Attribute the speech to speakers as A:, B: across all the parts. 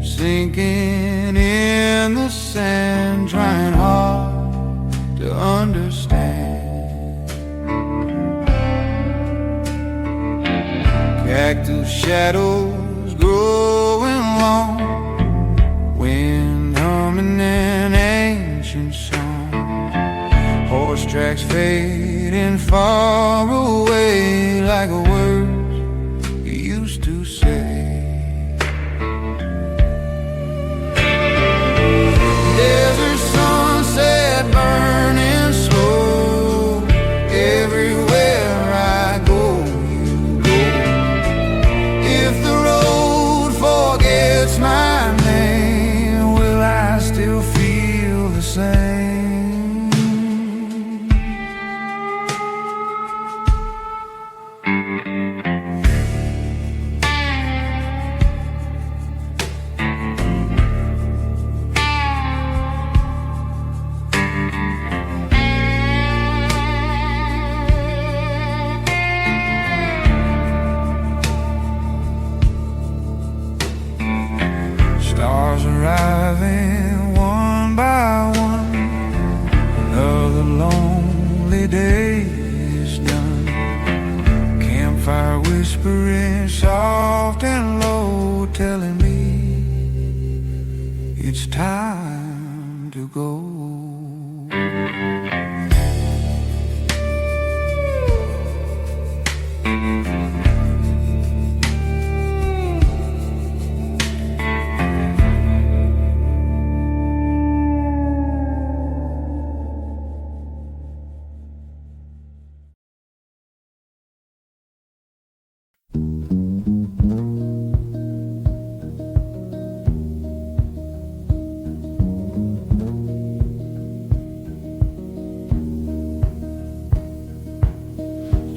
A: sinking in the sand, trying hard to understand. Cactus shadows growing long, wind humming an ancient song, horse tracks fading far away like words you used to say. Desert sunset burning slow, everywhere I go you go. If the road forgets my name, will I still feel the same? Stars arriving one by one, another lonely day is done. Campfire whispering soft and low, telling me it's time to go.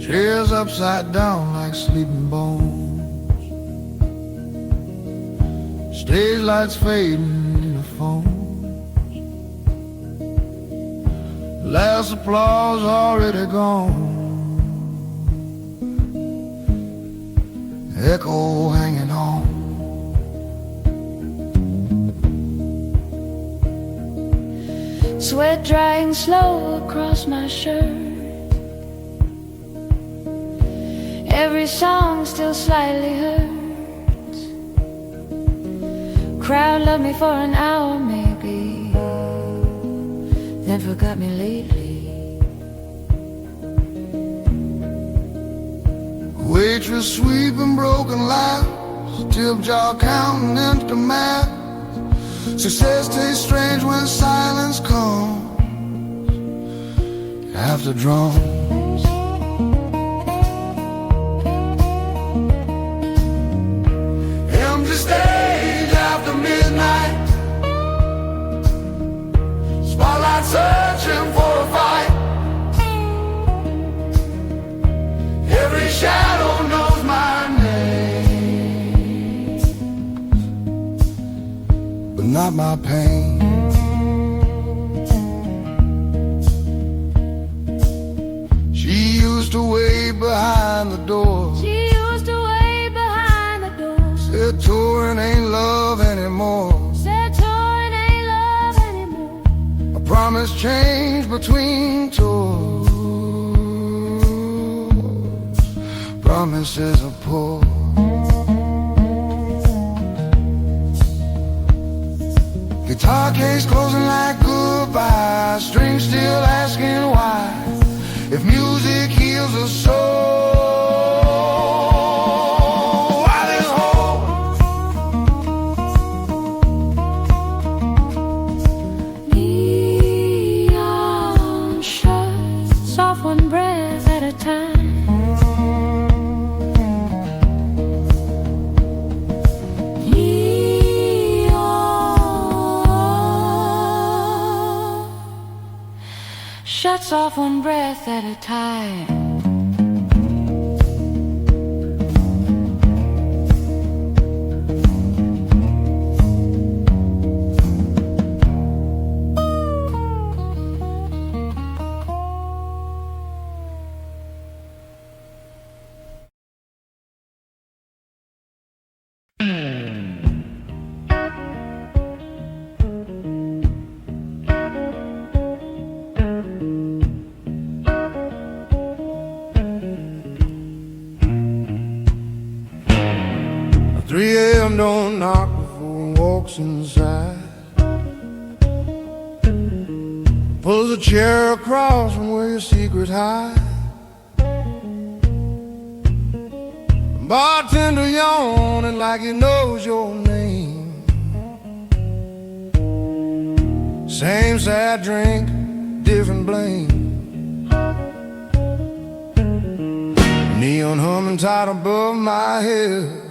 A: Chairs upside down like sleeping bones, stage lights fading in the phones, last applause already gone, echo hanging on.
B: Sweat drying slow across my shirt, every song still slightly hurts. Crowd loved me for an hour maybe, then forgot me lately.
A: Waitress sweeping broken lives, tip jar counting empty math. Success tastes strange when silence comes after drums. Empty stage after midnight, spotlight searching for a fight. Every shadow knows my name, but not my pain. She used to wait behind the door,
B: She used to wait behind the door,
A: said touring ain't love anymore.
B: said touring ain't love anymore.
A: A promise changed between tours, promises are poor. Guitar case closing like goodbye, strings still asking why. If music heals a soul, why this hope?
B: Neon shirts off one breath at a time. Neon shuts off one breath at a time.
A: don't knock before he walks inside. Pulls a chair across from where your secrets hide. Bartender yawning like he knows your name. Same sad drink, different blame. Neon humming tight above my head.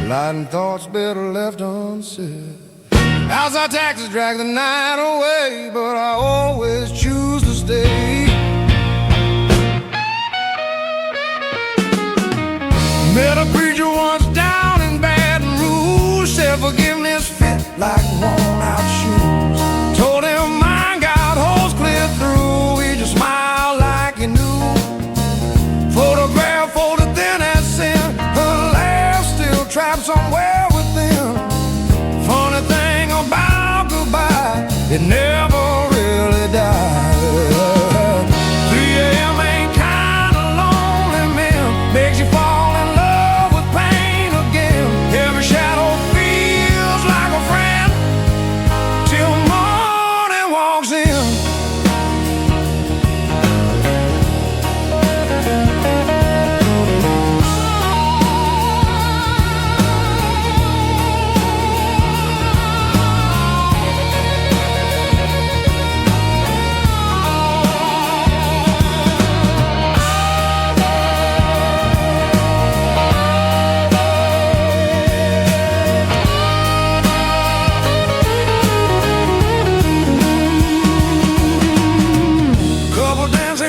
A: Lighting thoughts better left unsaid. Outside taxis drag the night away, but I always choose to stay. Met a preacher once down in Baton Rouge. Said forgiveness fit like worn out shoes. Told him mine got holes clear through. He just smiled like he knew. Photograph folded thin as sin. Her laugh still trapped somewhere within. Funny thing about goodbye, it never really died. 3 a.m. ain't kinda lonely, man. Makes you fall in love with pain again. Every shadow feels like a friend till morning walks in.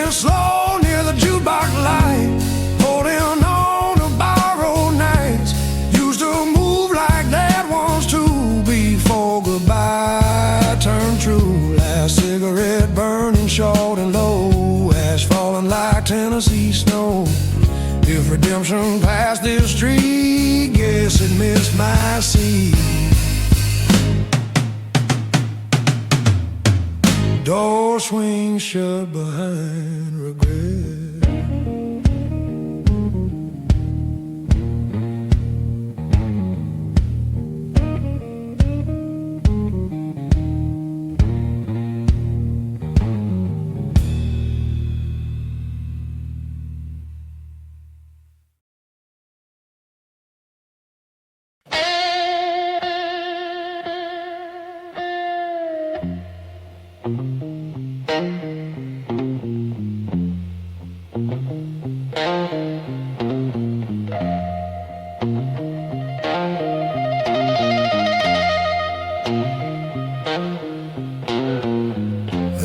A: Slow near the jukebox light, holding on to borrowed nights. Used to move like that once too, before goodbye turned true. Last cigarette burning short and low, ash falling like Tennessee snow. If redemption passed this street, guess it missed my seat. Door swings shut behind regret.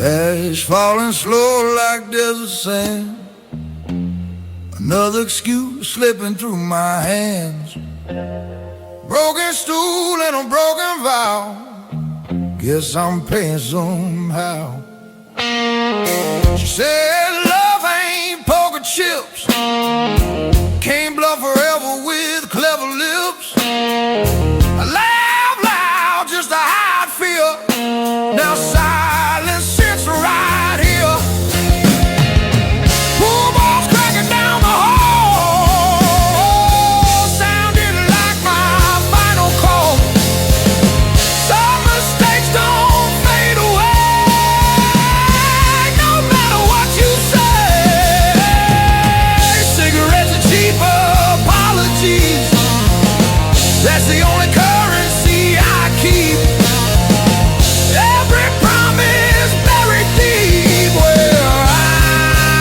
A: Ash falling slow like desert sand. Another excuse slipping through my hands. Broken stool and a broken vow. Guess I'm paying somehow. She said love ain't poker chips. Can't bluff forever with clever lips. I laugh loud just to hide fear. Now silence sits right here. Pool balls cracking down the hall, sounding like my final call. Some mistakes don't fade away, no matter what you say. Cigarettes are cheap apologies. That's the only currency I keep. Every promise buried deep where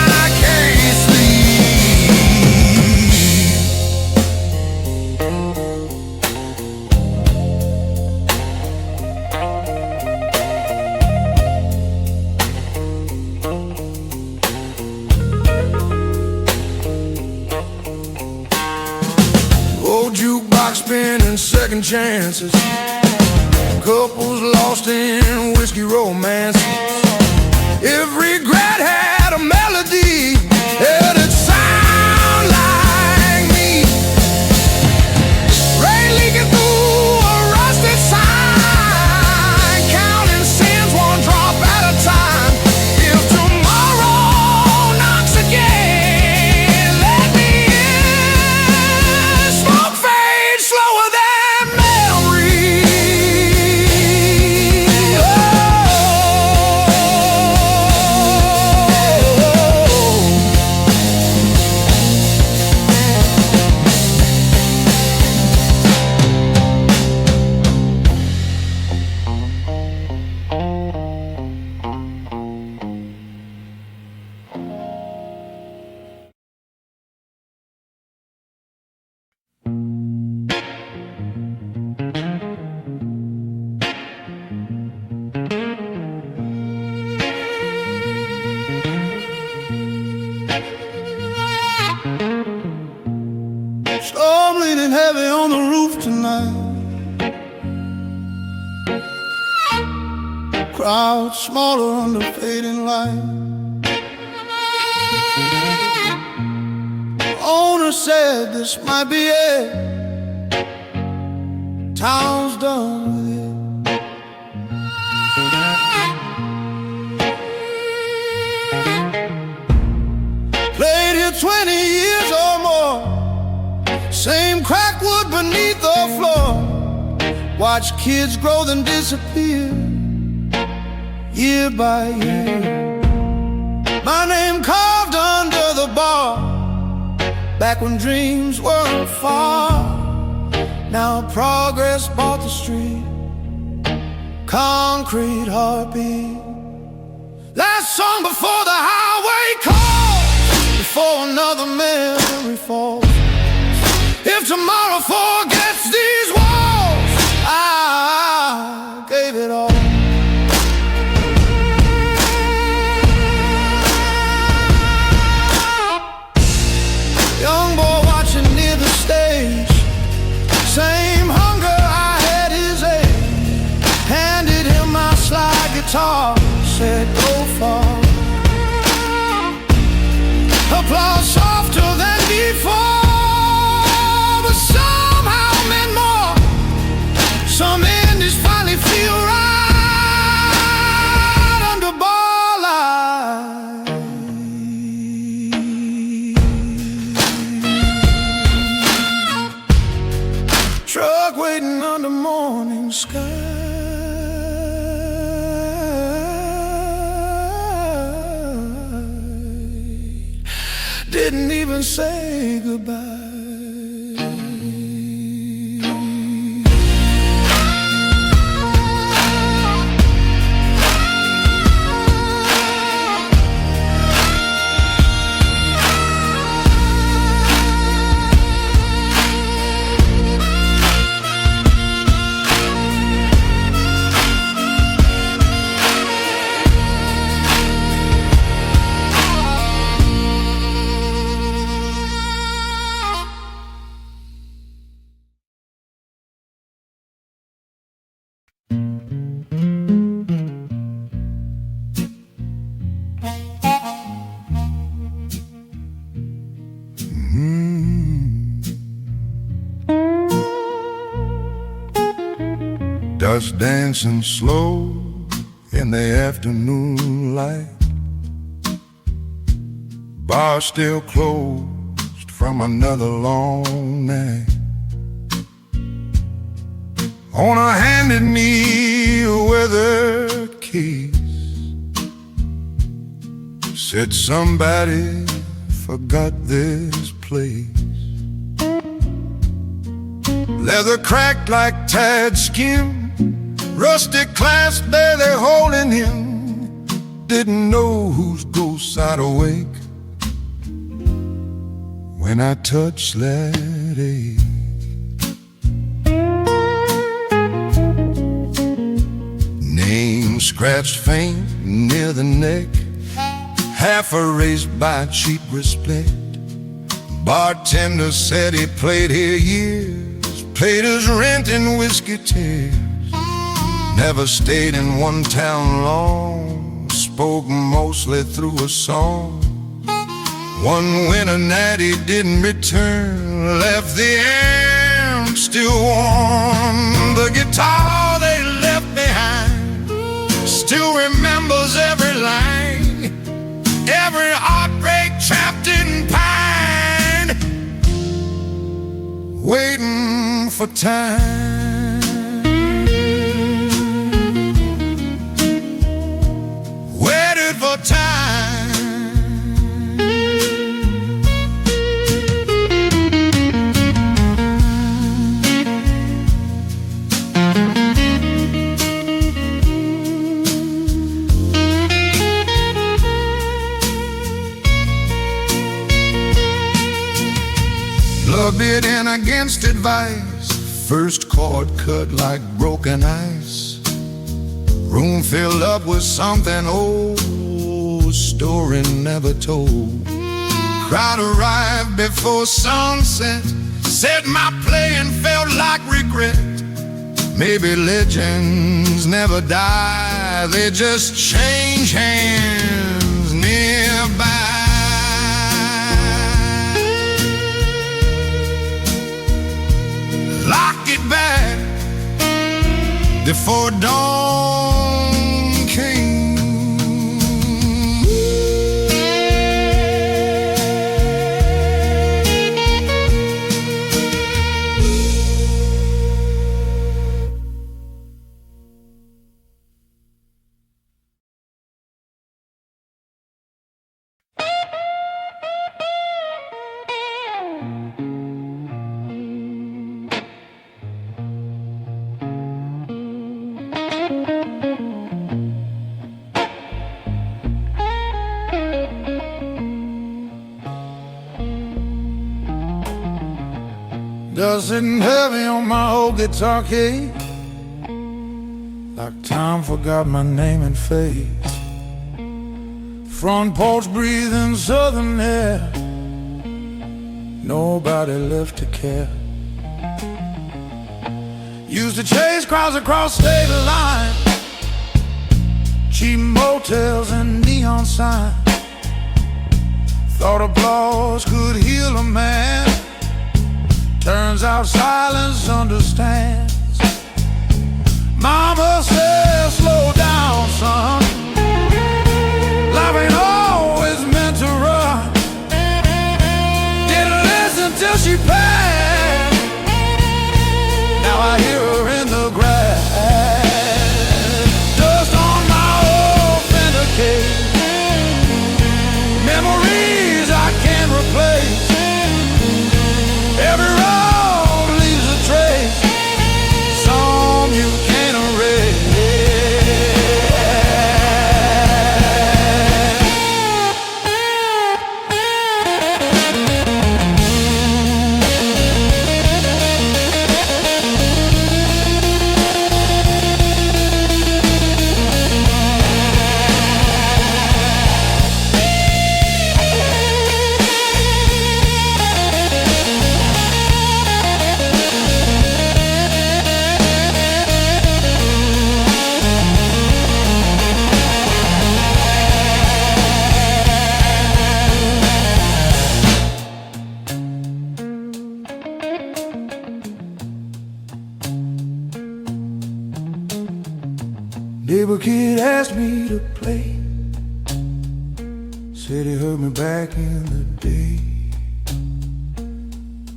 A: I can't sleep. Old jukebox spinning second chances. Couples lost in whiskey romance. If regret had a melody, it'd sound like me. Rain leaking through a rusted sign, counting sins one drop at a time. If tomorrow knocks again, let me in. Smoke fades slower than melody. crowd smaller under fading light. Owner said this might be it. Town's done with it. Played here 20 years or more. Same cracked wood beneath the floor. Watch kids grow then disappear, year by year. My name carved under the bar, back when dreams weren't far. Now progress bought the street, concrete heartbeat. Last song before the highway calls, before another memory falls. If tomorrow forgets these walls, I gave it all. Young boy watching near the stage, same hunger I had his age. Handed him my slide guitar, said go far. Applause softer than before, but somehow meant more. Some endings finally feel right under bar light. Truck waiting under morning sky. Didn't even say goodbye. Dust dancing slow in the afternoon light. Bar still closed from another long night. Owner handed me a weather case, said somebody forgot this place. Leather cracked like tired skin, rusty clasp barely holding him. Didn't know whose ghost I'd awake when I touched that ache. Name scratched faint near the neck, half erased by cheap respect. Bartender said he played here years, paid his rent in whiskey tears. Never stayed in one town long, spoke mostly through a song. One winter night he didn't return, left the amp still warm. The guitar they left behind still remembers every line, every heartbreak trapped in pine, waiting for time. Waited for time. Plugged it in against advice, first chord cut like broken ice. Room filled up with something old, story never told. Crowd arrived before sunset, said my playing felt like regret. Maybe legends never die, they just change hands nearby. Lock it back before dawn came. Just sitting heavy on my old guitar case, like time forgot my name and face. Front porch breathing southern air, nobody left to care. Used to chase crowds across state line, cheap motels and neon signs. Thought applause could heal a man, turns out silence understands. Mama says, slow down, son. Life ain't always meant to run. Didn't listen till she passed. Now I hear her in the grass. Dust on my old Fender case, memories I can't replace. Every road leaves a trace, some you can't erase. Neighbor kid asked me to play, said he heard me back in the day.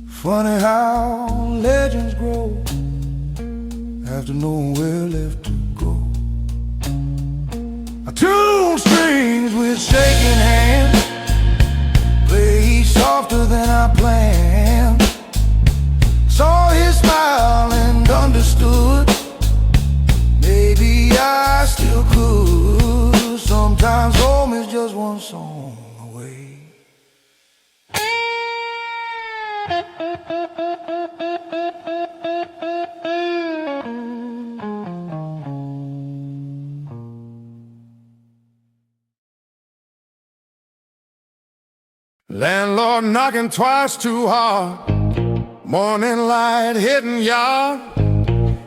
A: Funny how legends grow after knowing where left to go. I tuned strings with shaking hands, play softer than I planned. Saw his smile and understood, maybe I still could. Sometimes home is just one song away. Landlord knocking twice too hard, morning light hitting yard,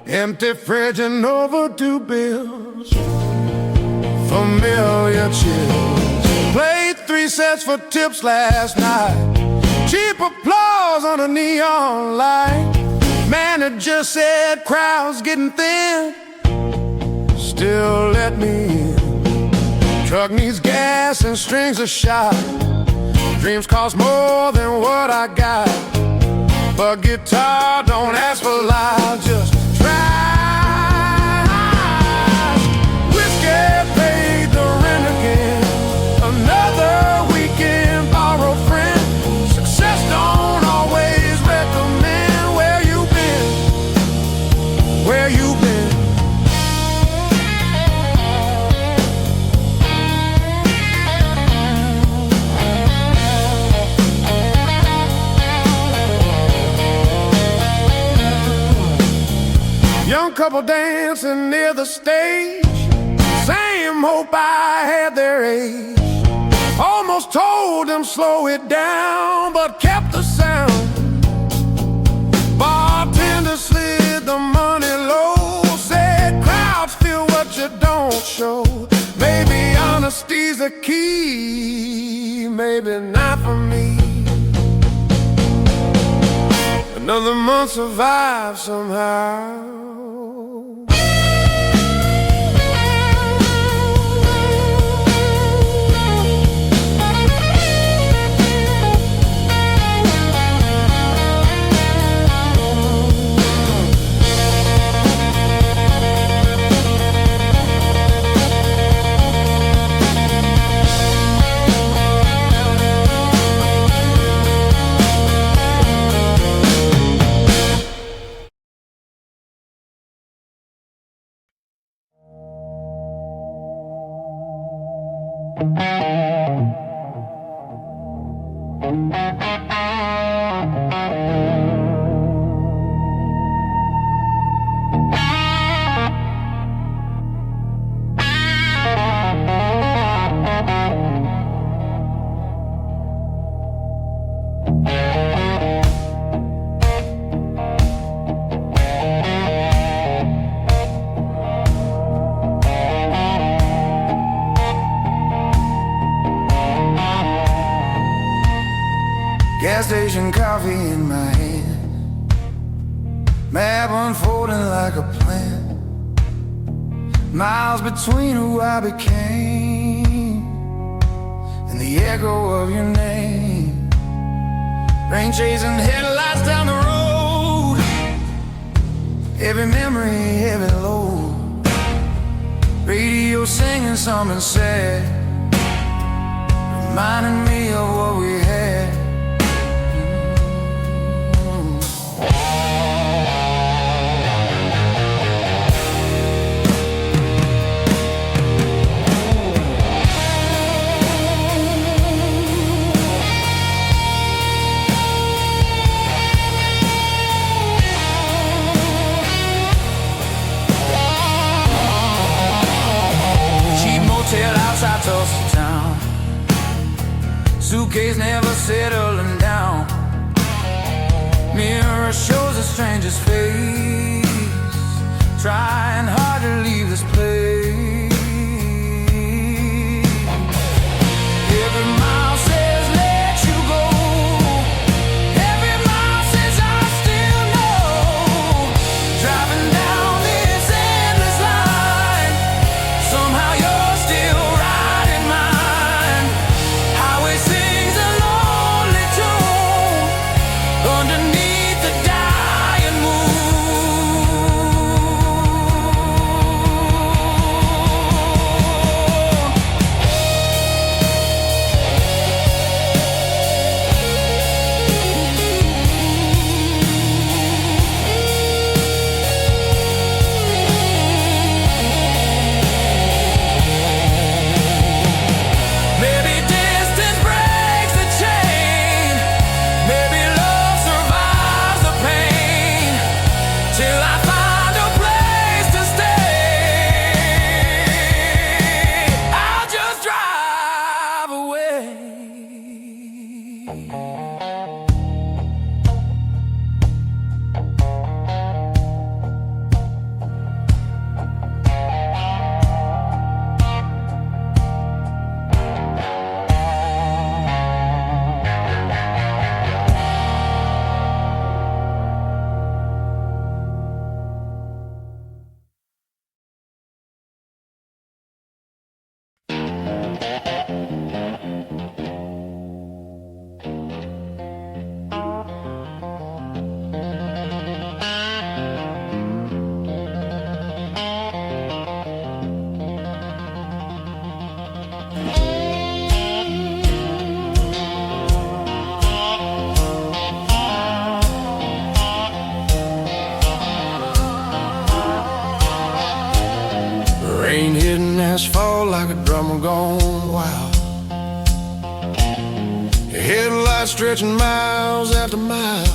A: empty fridge and overdue bills, familiar chills. Played 3 sets for tips last night, cheap applause on a neon light. Manager said crowd's getting thin, still let me in. Truck needs gas and strings are shot, dreams cost more than what I got, but guitar don't ask for loud, just whiskey paid the rent again. Another weekend, borrow friend. Success don't always recommend. Where you been? Where you been? Young couple dancing near the stage, same hope I had their age. Almost told them slow it down, but kept the sound. Bartender slid the money low, said crowds feel what you don't show. a key, maybe not for me. Another month survives somehow. Gas station coffee in my hand, map unfolding like a plan. Miles between who I became and the echo of your name. Rain chasing headlights down the road, every memory, every load. Radio singing something sad, reminding me of what we had. MOTEL outside Tulsa town, suitcase never settling down. Mirror shows a stranger's face, trying hard to leave this place. Every mile says let you go, every mile says I still know. Driving down this endless line, somehow you're still right in mine. Highway sings a lonely tune underneath the dying moon. Maybe distance breaks the chain, maybe love survives the pain, till I find a place to stay. I'll just drive away. Rain hitting asphalt like a drummer gone wild. Your headlights stretching miles after miles.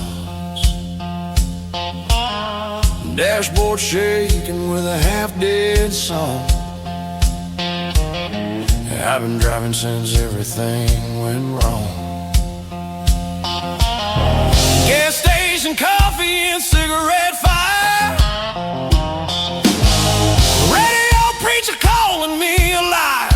A: Dashboard shaking with a half-dead song. I've been driving since everything went wrong. Gas station coffee and cigarette fire, radio preacher calling me a liar.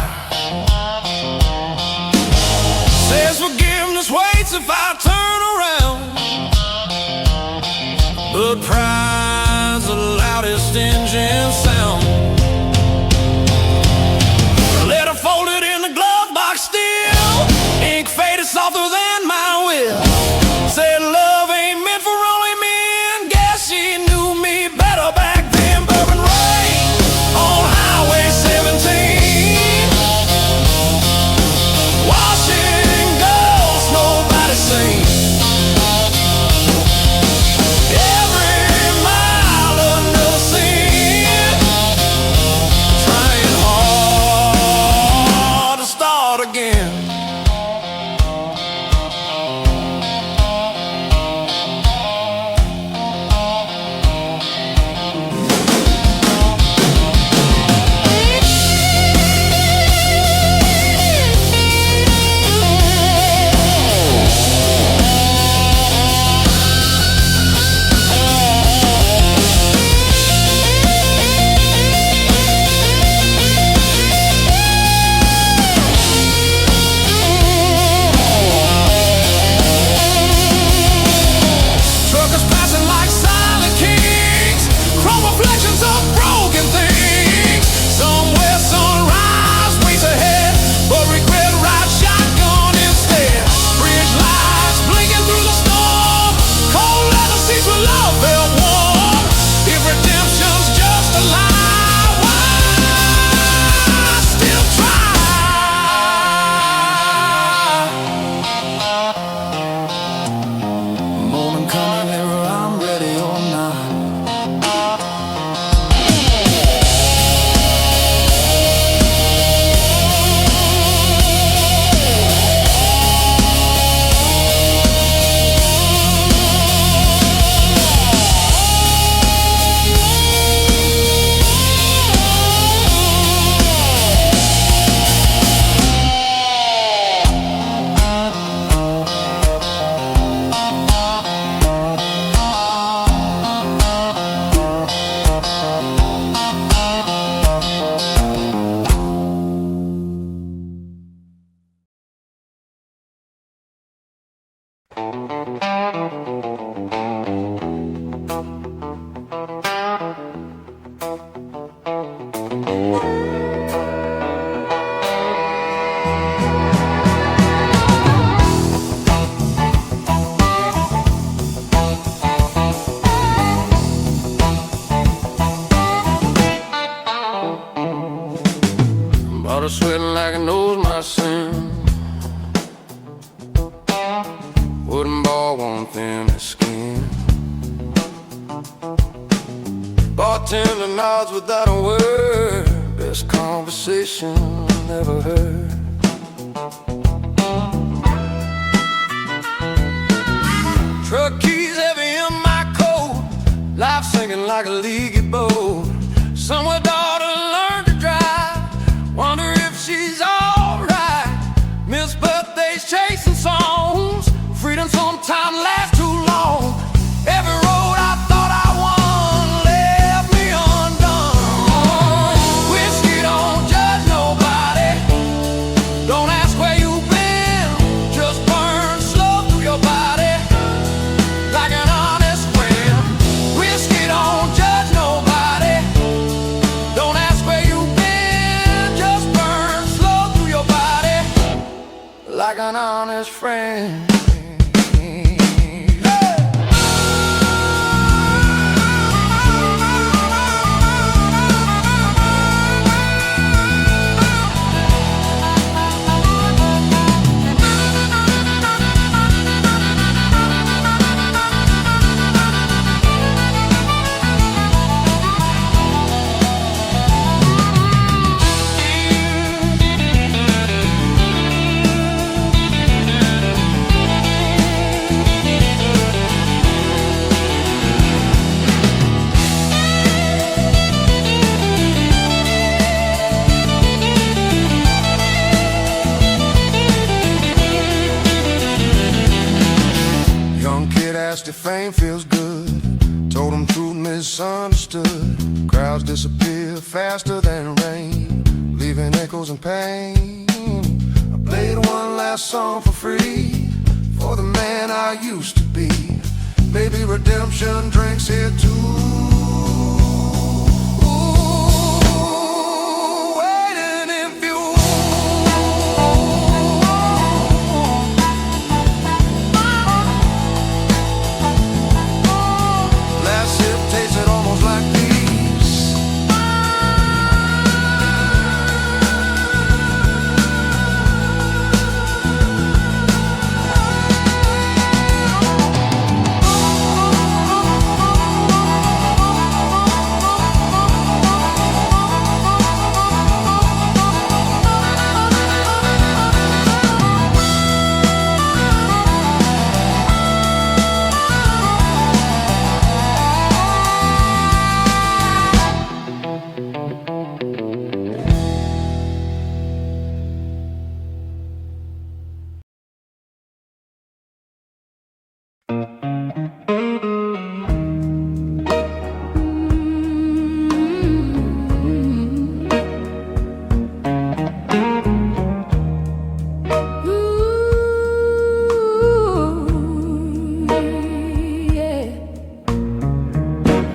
A: Bottle sweating like it knows my sin. Wooden ball won't thin his skin. Bartender nods without a word. Best conversation never heard. Truck keys heavy in my coat. Life sinking like a leaky boat. Somewhere daughter learned to drive. Wonder if she's alright. Miss birthdays chasing songs. Freedom sometimes lasts too long. Every road I thought I won left me undone. Whiskey don't judge nobody. Don't ask where you've been. Just burn slow through your body like an honest friend. Whiskey don't judge nobody. Don't ask where you've been. Just burn slow through your body like an honest friend. If fame feels good, told him truth misunderstood. Crowds disappear faster than rain, leaving echoes and pain. I played one last song for free, for the man I used to be. Maybe redemption drinks here too.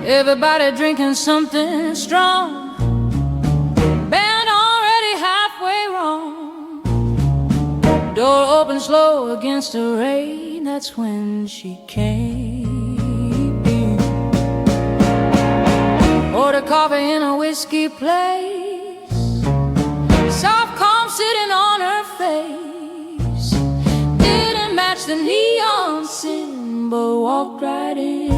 B: Everybody drinking something strong. Band already halfway wrong. Door open slow against the rain. That's when she came in. Ordered coffee in a whiskey place. Soft calm sitting on her face. Didn't match the neon symbol. Walked right in.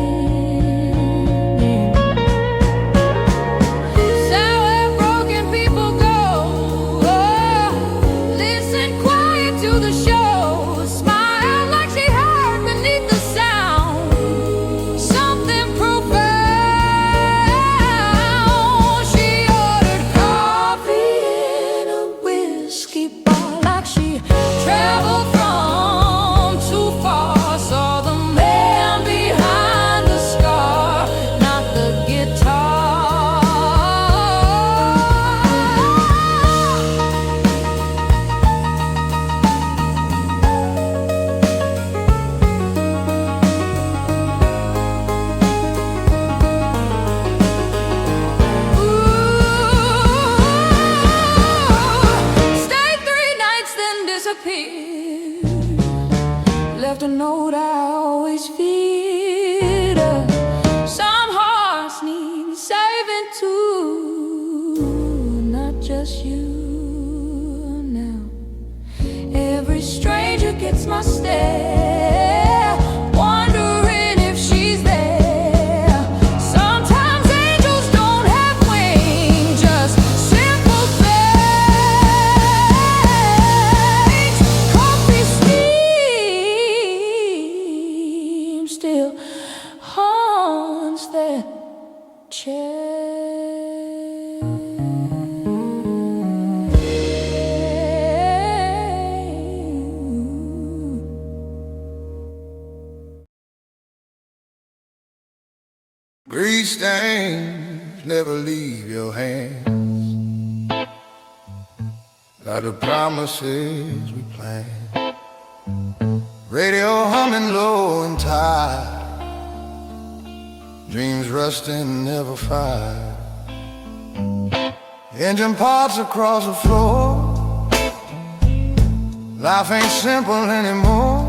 C: Traveled from too far, saw the man behind.
B: just you now. Every stranger gets my stare, wondering if she's there. Sometimes angels don't have wings, just simple things. Coffee steam still haunts that chair.
A: Grease stains never leave your hands, like the promises we planned. Radio humming low and tired, dreams rusting, never fired. Engine parts across the floor, life ain't simple anymore.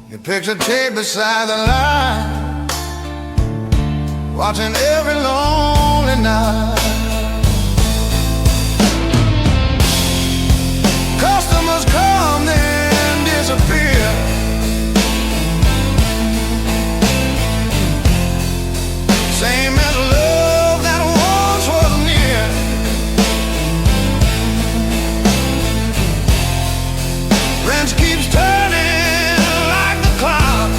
A: Your picture tape beside the line, watching every lonely night. Customers come, then disappear. Same as love that once was near. Wrench keeps turning like the clock.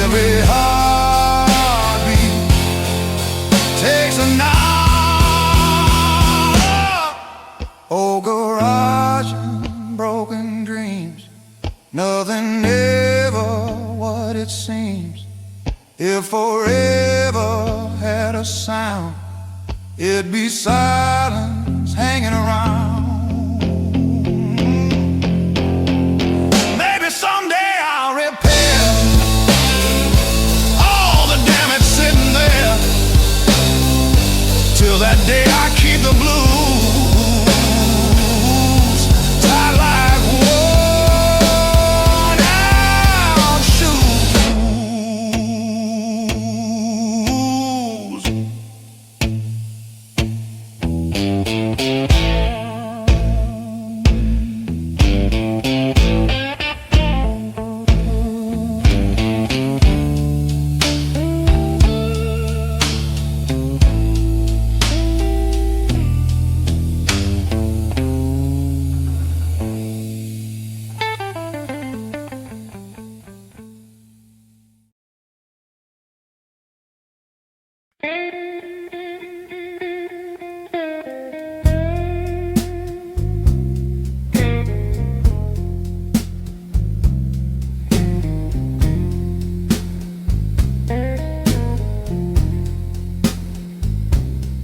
A: Every heartbeat takes a knock. Old garage and broken dreams, nothing ever what it seems. If forever had a sound, it'd be silence hanging around. Maybe someday I'll repair all the damage sitting there. Till that day I keep the blues tied like worn out shoes.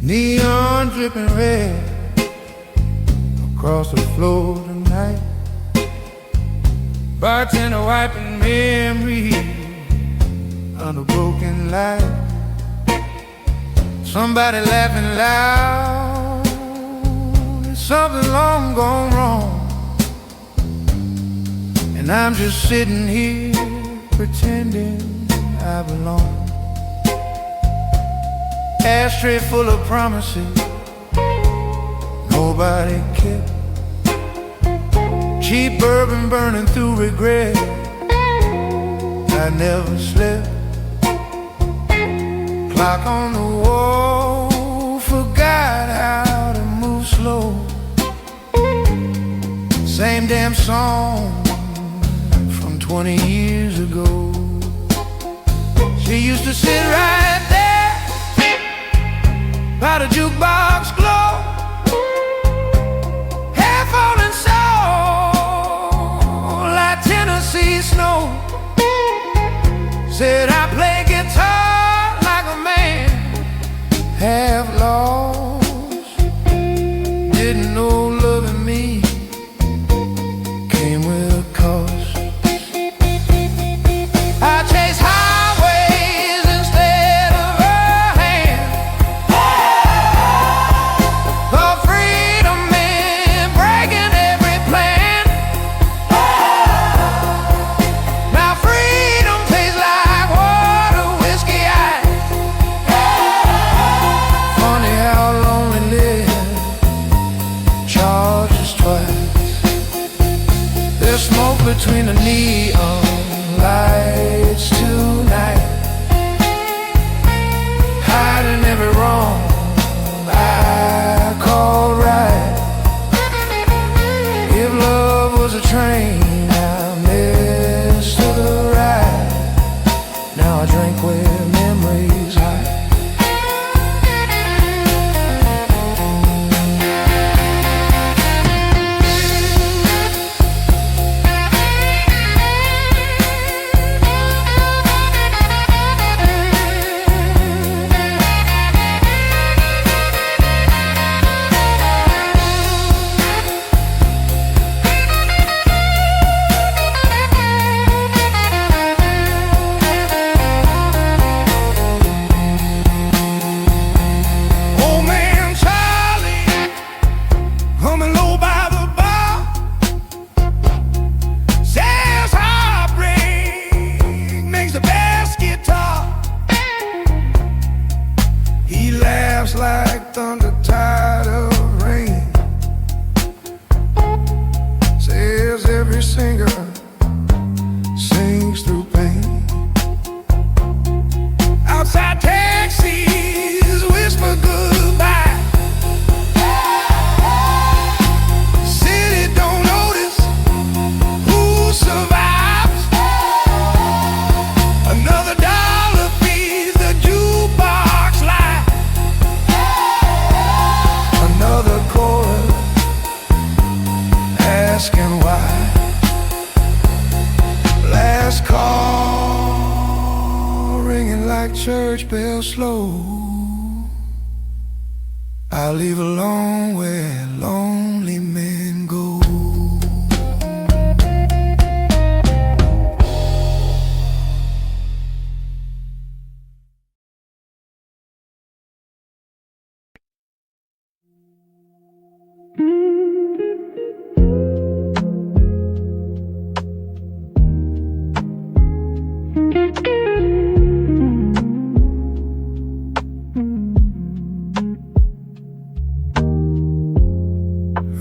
A: Neon dripping red across the floor tonight. Bartender wiping memories under broken light. Somebody laughing loud, there's something long gone wrong. And I'm just sitting here pretending I belong. Ashtray full of promises nobody kept. Cheap bourbon burning through regret. I never slept. Clock on the wall forgot how to move slow. Same damn song from 20 years ago. She used to sit right there by the jukebox glow, hair falling soul like Tennessee snow. Said I play guitar like a man half lost. Didn't know loving me came with a cost. I chase highways instead fast like thunder, tide of rain. Says every singer sings through pain. Outside taxis whisper goodbye. City don't notice who survives. Another dollar feeds the jukebox line. Another chorus asking why. Last call ringing like church bells slow. I leave alone where lonely men go.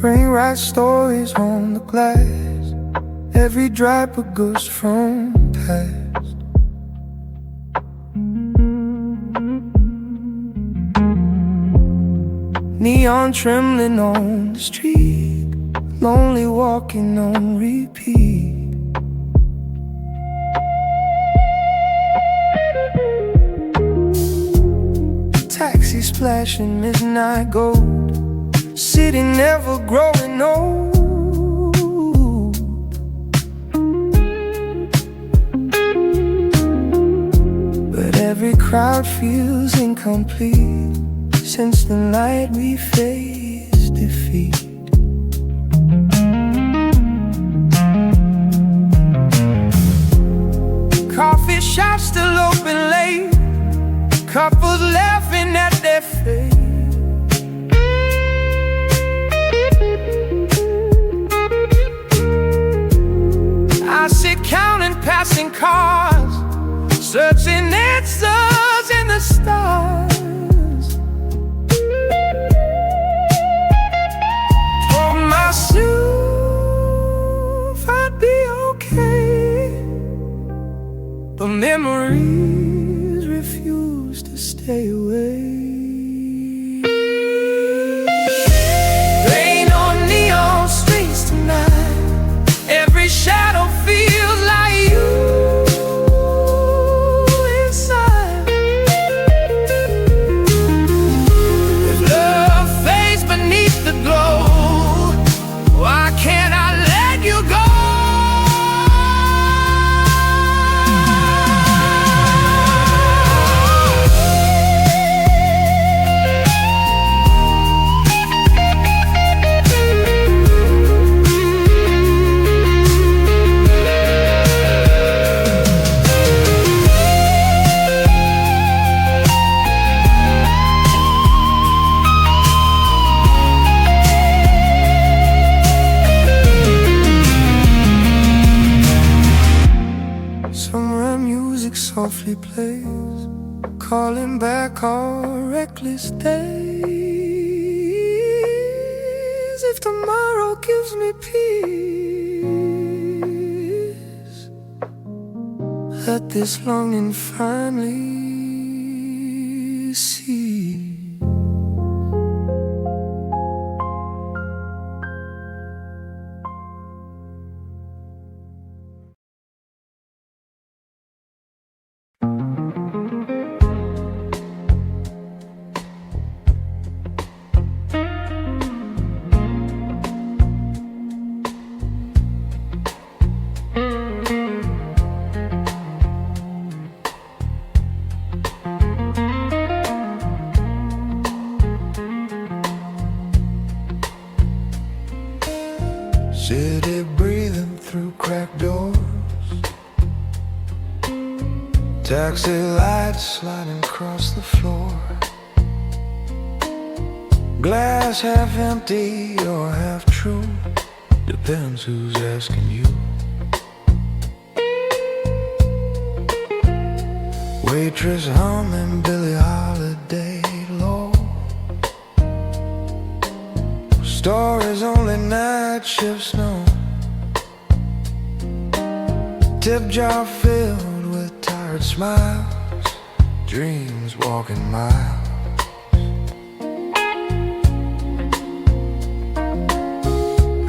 A: Rain writes stories on the glass. Every drop a ghost from past. Neon trembling on the street, lonely walking on repeat. Taxi splashing midnight gold, city never growing old. But every crowd feels incomplete since the night we faced defeat. Coffee shops still open late, couples laughing at their fate. I sit counting passing cars, searching answers in the stars. For myself, I'd be okay, but memories refuse to stay away. Rain on neon streets tonight, every shadow feels like you inside. If love fades beneath the glow, why can't I let you go? Somewhere music softly plays, calling back our reckless days. If tomorrow gives me peace, let this longing finally cease. City breathing through cracked doors, taxi lights sliding across the floor. Glass half empty or half true, depends who's asking you. Waitress humming Billie Holiday low. Stories only night shifts know. Tip jar filled with tired smiles, dreams walking miles.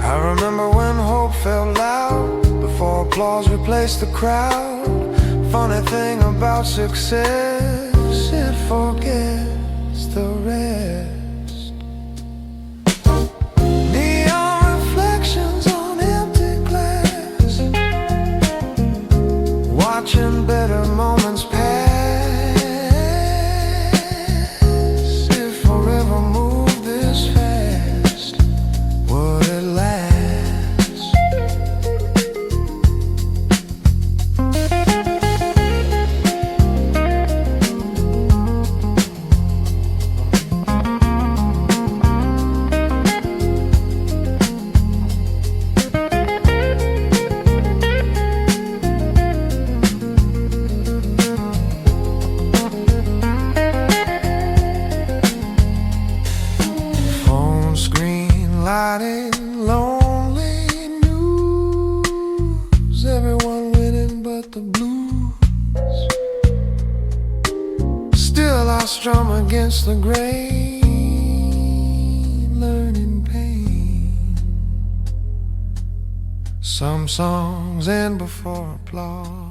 A: I remember when hope felt loud before applause replaced the crowd. Funny thing about success, it forgets the rest. Neon reflections on empty glass, watching better moments pass. If forever moved this fast, would it last? Lighting lonely news, everyone winning but the blues. Still I strum against the grain, learning pain. Some songs end before applause.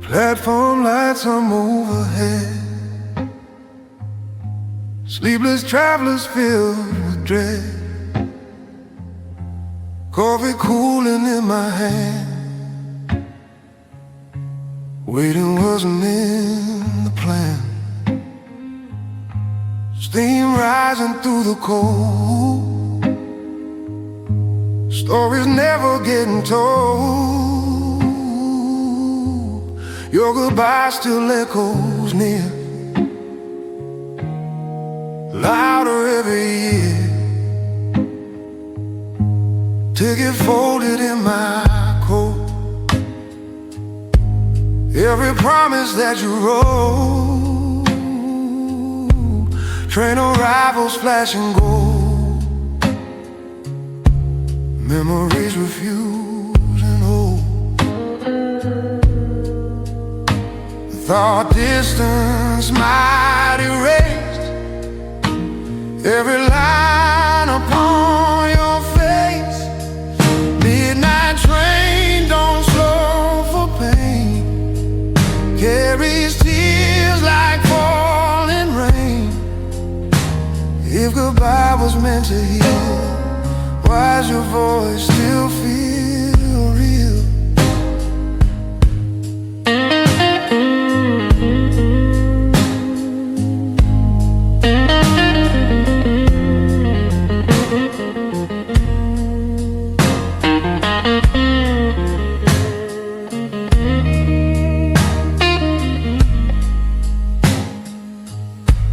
A: Platform lights on overhead, sleepless travelers filled with dread. Coffee cooling in my hand, waiting wasn't in the plan. Steam rising through the cold, stories never getting told. Your goodbye still echoes near, louder every year. Ticket folded in my coat, every promise that you wrote. Train arrivals flashing gold, memories refusing hope. Thought distance might erase every line upon your face. Midnight train don't slow for pain, carries tears like falling rain. If goodbye was meant to heal, why's your voice still feel real?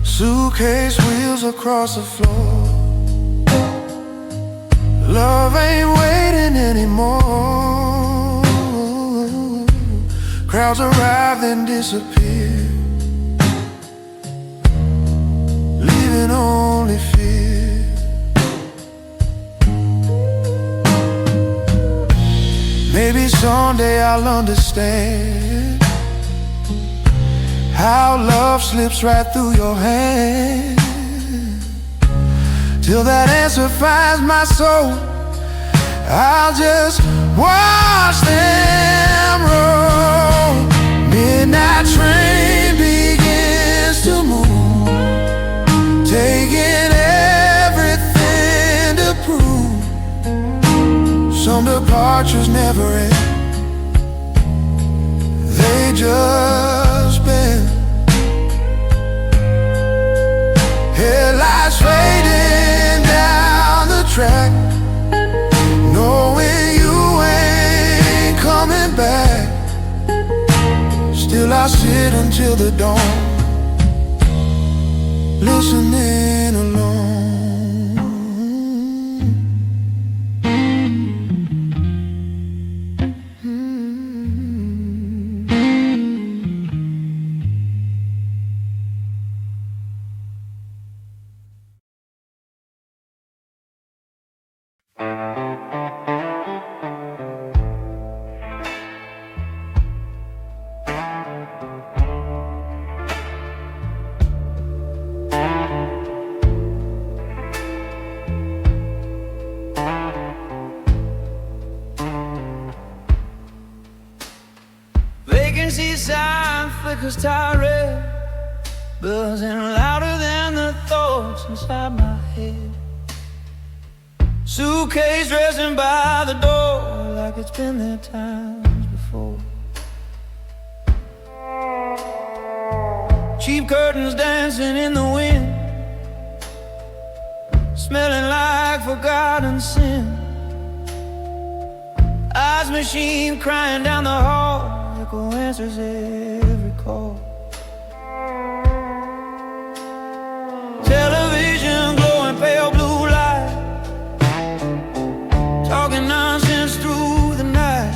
A: Suitcase wheels across the floor, love ain't waiting anymore. Crowds arrive then disappear, leaving only fear. someday I'll understand how love slips right through your hand. Till that answer finds my soul, I'll just watch them roll. Midnight train begins to move, taking everything to prove. Some departures never end, they just bend. Headlights fading down the track, knowing you ain't coming back. Still I sit until the dawn, listening alone.
C: Vacancy sign flickers tired, buzzing louder than the thoughts inside my head. Suitcase resting by the door like it's been there times before. Cheap curtains dancing in the wind, smelling like forgotten sin. Eyes machine crying down the hall, echo answers every call. Television glowing pale blue light, talking nonsense through the night.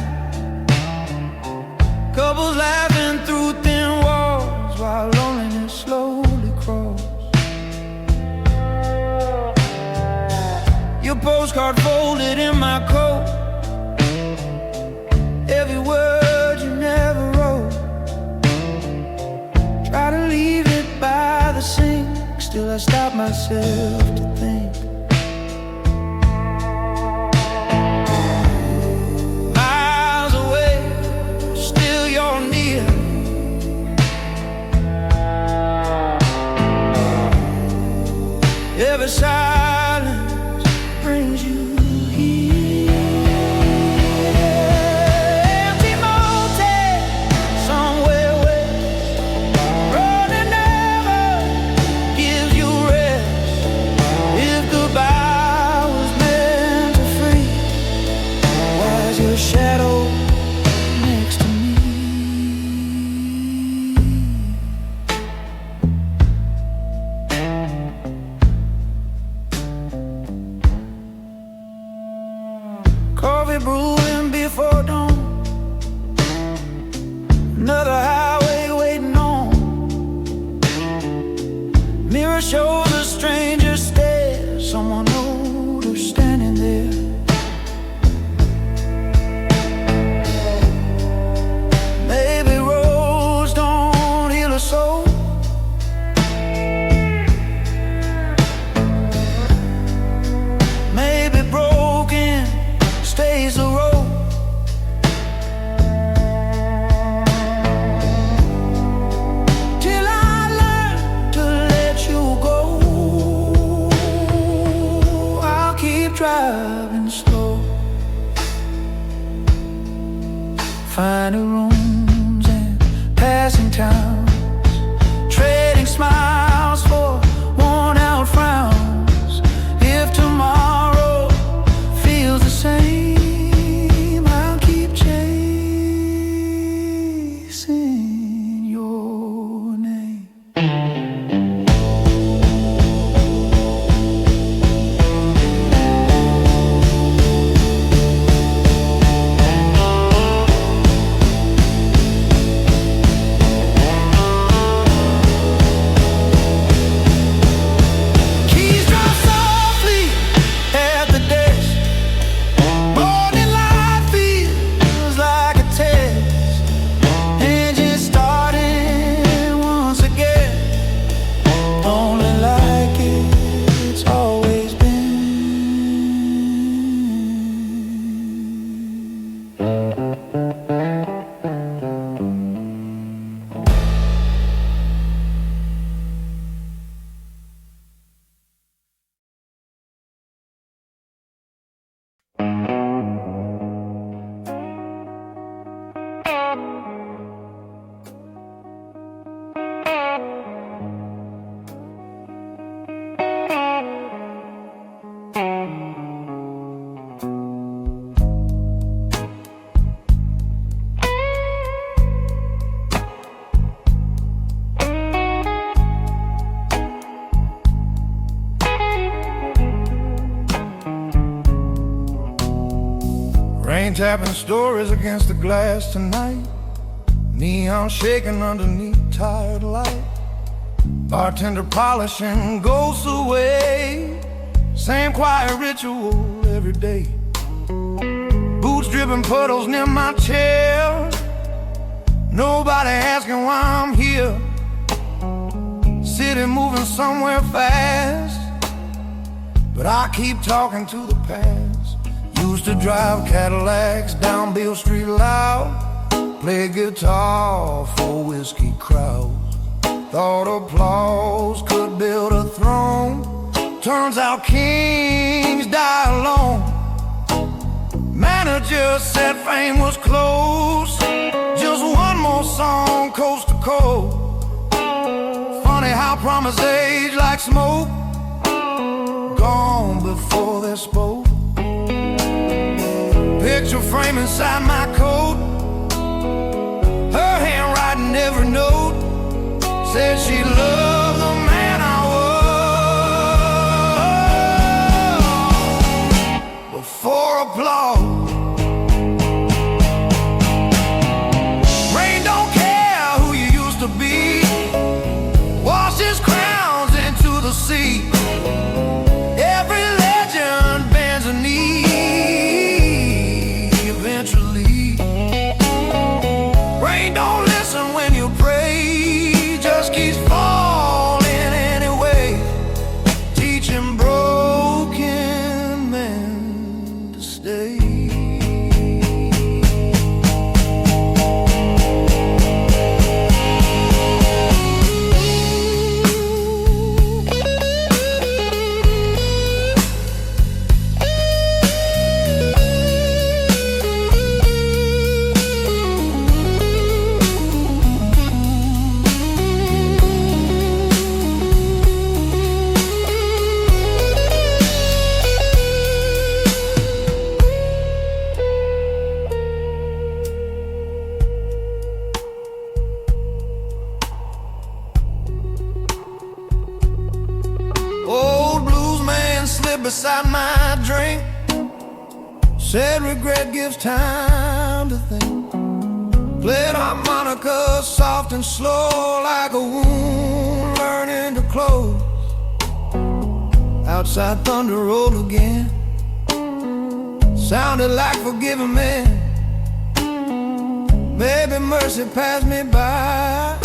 C: Couples laughing through thin walls while loneliness slowly crawls. Your postcard folded in my coat, every word you never wrote. Try to leave it by the sink, still I stop myself to think. Miles away, still you're near. Every silence brings you here. Empty motel somewhere west, road that never gives you rest. If goodbye was meant to free, why's your shadow next to me? Coffee brewing before dawn, another highway waiting on. Mirror shows a stranger stare, someone older standing there. Maybe roads don't heal a soul, maybe broken stays the road. Till I learn to let you go, I'll keep driving slow, finding rooms and passing towns, trading smiles for worn out frowns. If tomorrow feels the same, I'll keep chasing your name.
A: Ain't tapping stories against the glass tonight. Neon shaking underneath tired light. Bartender polishing ghosts away. Same quiet ritual every day. Boots dripping puddles near my chair. Nobody asking why I'm here. City moving somewhere fast, but I keep talking to the past. Used to drive Cadillacs down Beale Street loud. Play guitar for whiskey crowds. Thought applause could build a throne. Turns out kings die alone. Manager said fame was close. Just one more song coast to coast. Funny how promise age like smoke. Gone before they spoke. Picture frame inside my coat. Her handwriting every note. Said she loved the man I was. Before applause. Rain don't care who you used to be. Wash his crowns into the sea. Every legend bends a knee eventually. Rain don't listen when you pray. Just keeps falling anyway. Teaching broken men to stay. Old blues man slipped beside my drink. Said regret gives time to think. Played harmonica soft and slow, like a wound learning to close. Outside thunder rolled again. Sounded like forgiving me. Maybe mercy passed me by,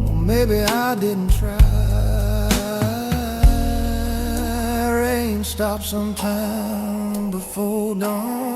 A: or maybe I didn't try. Rain stops sometime before dawn.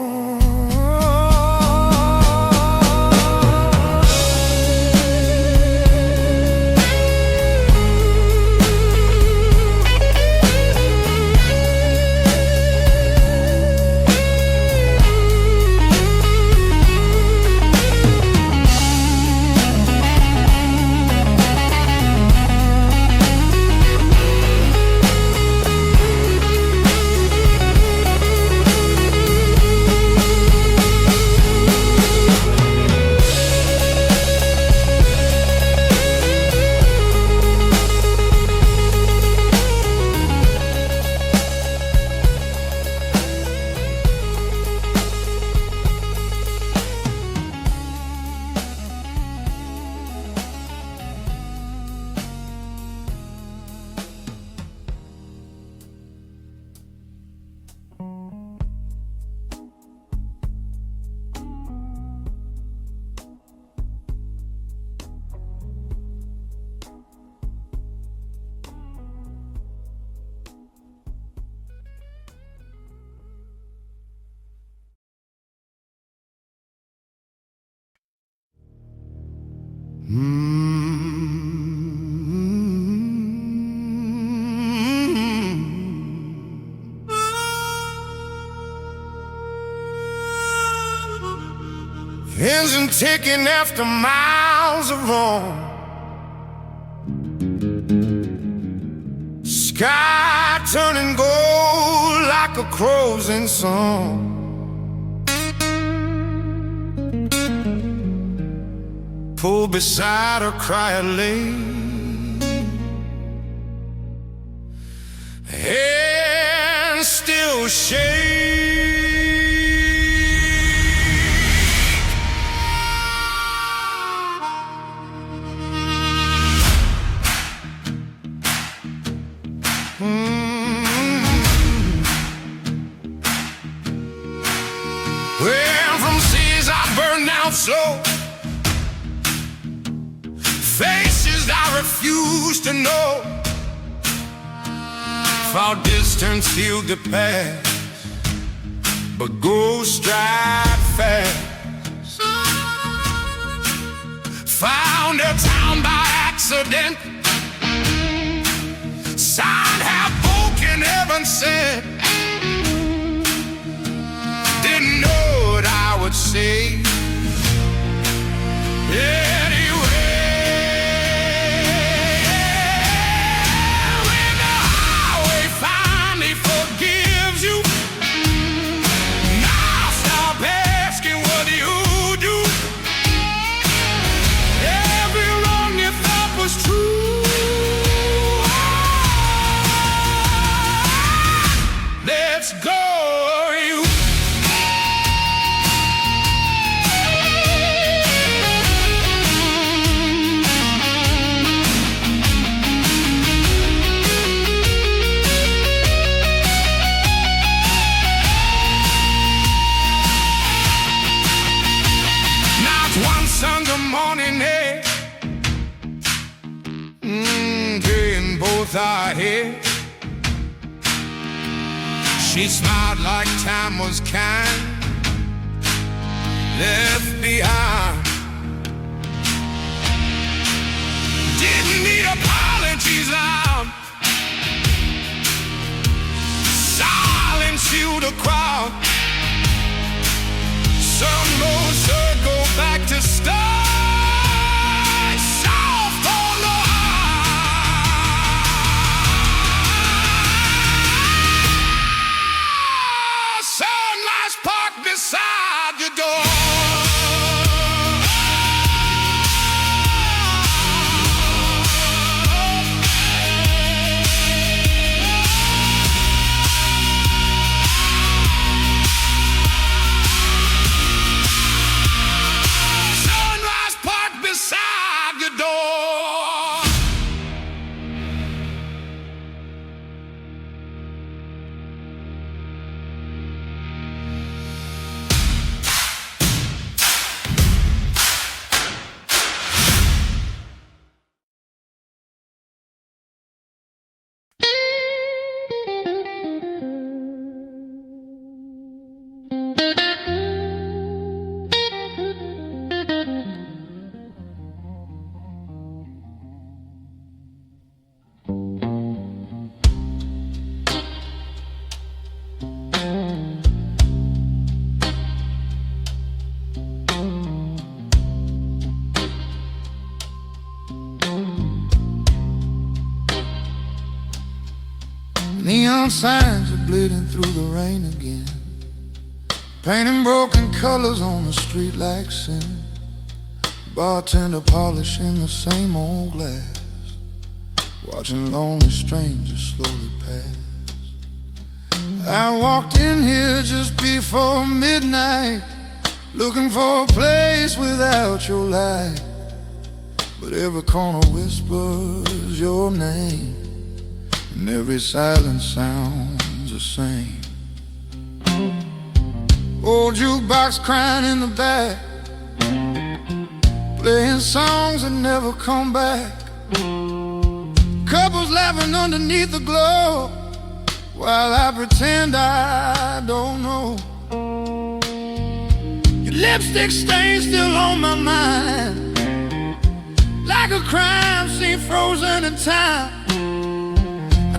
A: Engine ticking after miles of roam. Sky turning gold like a closing song. Pull beside her, cry a lane, and still shade. slow, faces I refuse to know. Far distance healed the past, but ghosts stride fast. Found a town by accident, sign half broken, heaven sent. Didn't know what I would say. Anyway, when the highway finally forgives you, now stop asking what you do. Every wrong you thought was true. Let's go. Sunday morning, hey, and both are here. She smiled like time was kind, left behind. Didn't need apologies loud, silence sealed the crowd. Some roads should go back to start. Soulful, sunrise park beside your door. Neon signs are bleeding through the rain again, painting broken colors on the street like sin. Bartender polishing the same old glass, watching lonely strangers slowly pass. I walked in here just before midnight, looking for a place without your light. But every corner whispers your name, and every silence sounds the same. Old jukebox crying in the back, playing songs that never come back. Couples laughing underneath the glow, while I pretend I don't know. Your lipstick stain still on my mind, like a crime scene frozen in time.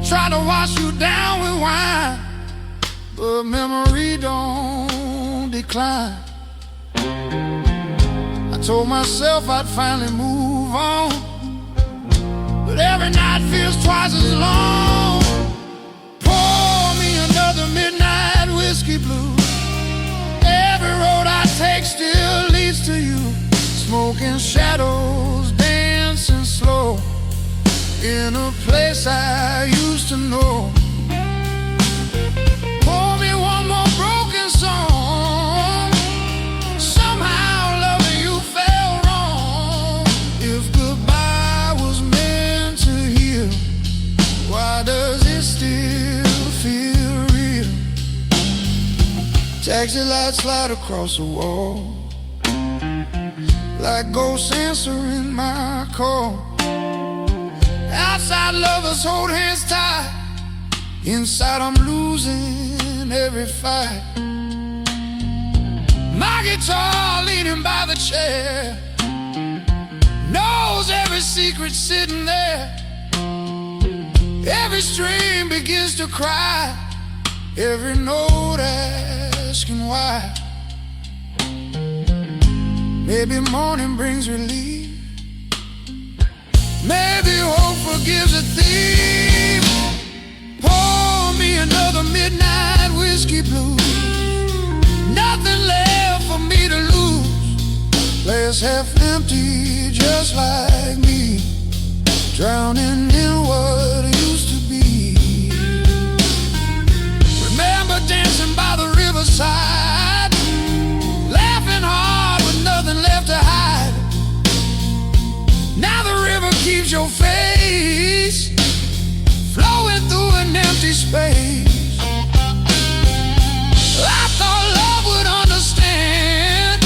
A: Try to wash you down with wine, but memory don't decline. I told myself I'd finally move on, but every night feels twice as long. Pour me another midnight whiskey blues. Every road I take still leads to you. Smoking shadows, dancing slow, in a place I used to know. Pour me one more broken song. Somehow loving you felt wrong. If goodbye was meant to heal, why does it still feel real? Taxi lights slide across the wall, like ghosts answering my call. Outside lovers hold hands tight, inside I'm losing every fight. My guitar leaning by the chair knows every secret sitting there. Every string begins to cry, every note asking why. Maybe morning brings relief, maybe hope forgives a thief. Pour me another midnight whiskey blues. Nothing left for me to lose. Glass half empty, just like me, drowning in what used to be. Remember dancing by the riverside, laughing hard with nothing left to hide. Now the river keeps your face flowing through an empty space. I thought love would understand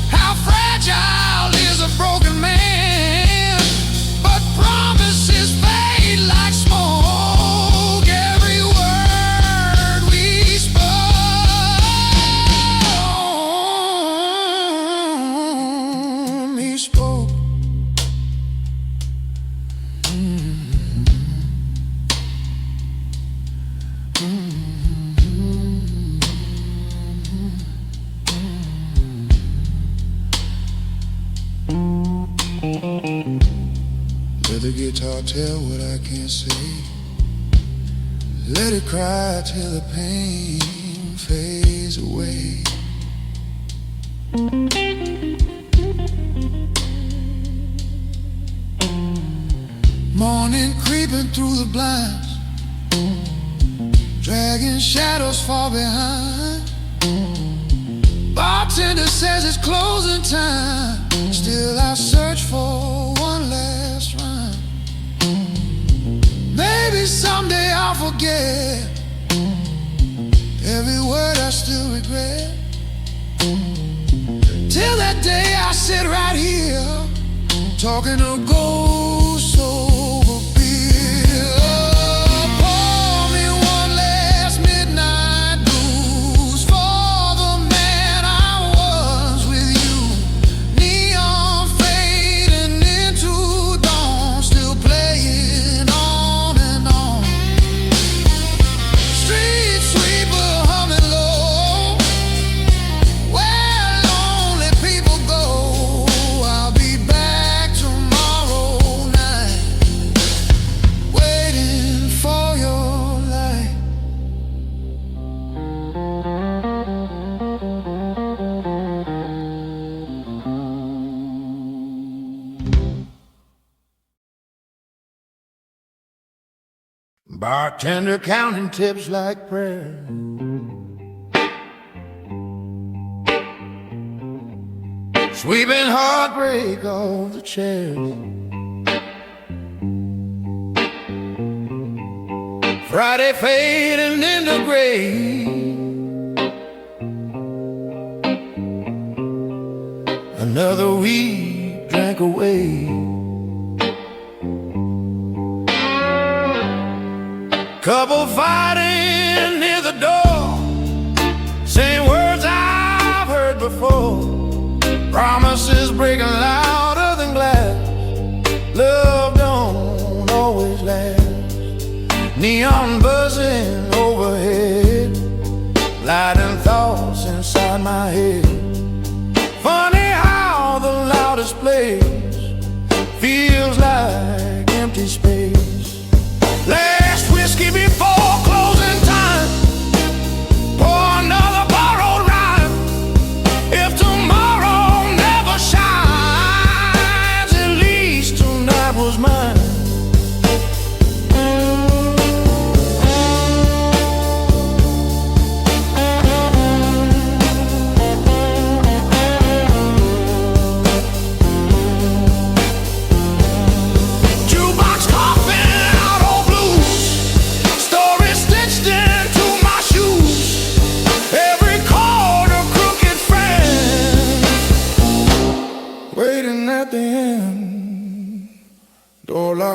A: how fragile is a broken man, but promises fade like smoke. Every word we spoke, he spoke. Let the guitar tell what I can't say. Let it cry till the pain fades away. Morning creeping through the blinds, dragging shadows far behind. Bartender says it's closing time, still I search for one last rhyme. Maybe someday I'll forget every word I still regret. Till that day I sit right here talking to ghosts over beer. Pour me one last midnight blues for the man I was with you. Neon fading into dawn, still playing on and on. Street sweeper humming low, where lonely people go. I'll be back tomorrow night, waiting for your light. Bartender counting tips like prayer, sweeping heartbreak off the chairs. Friday fading into gray, another week drank away. Couple fighting near the door, saying words I've heard before. Promises breaking louder than glass. Love don't always last. Neon buzzing overhead,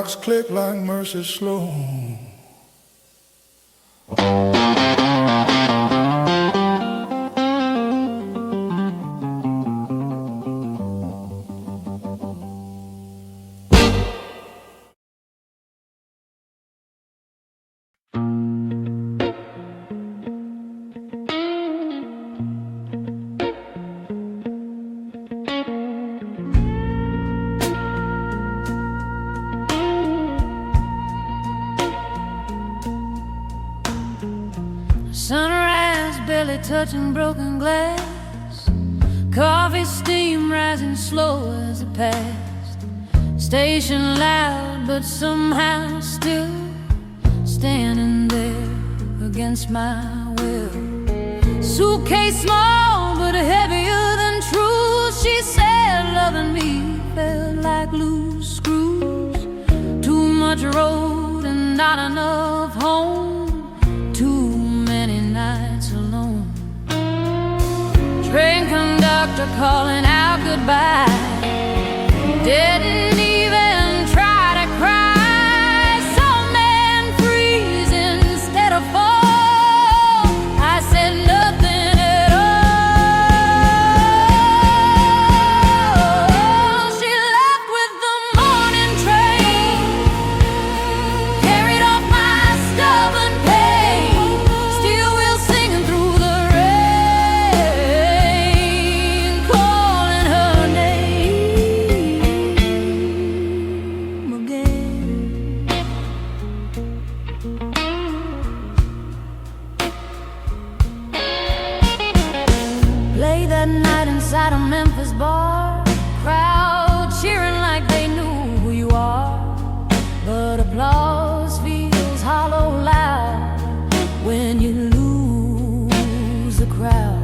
A: locks click like Mercy slow.
B: Sunrise barely touching broken glass, coffee steam rising slow as it passed. Station loud but somehow still standing there against my will. Suitcase small but heavier than truth. She said loving me felt like loose screws. Too much road and not enough home. Too many nights alone. Train conductor calling out goodbye. Didn't even try to cry. Some man freeze instead of fall. I said nothing at all. She left with the morning train, carried off my stubborn pain. Steel wheels singing through the rain, calling her name again. Late that night inside a Memphis bar, crowd cheering like they knew who you are. But applause feels hollow loud when you lose the crowd.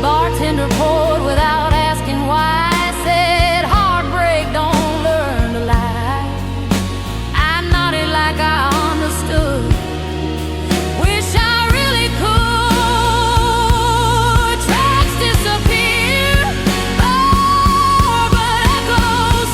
B: Bartender poured without asking why. Said heartbreak don't learn to lie. I nodded like I understood. Wish I really could. Tracks disappear, but echoes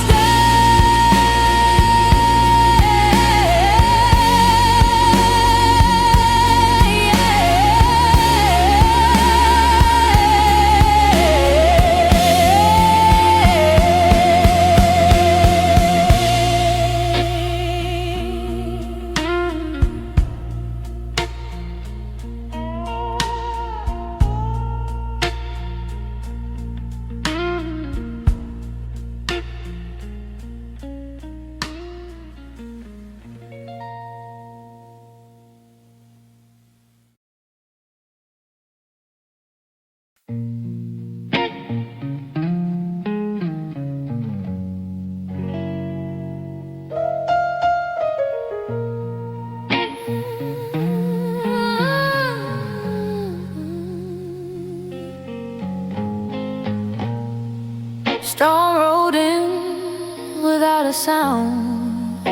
B: Storm rolled in without a sound.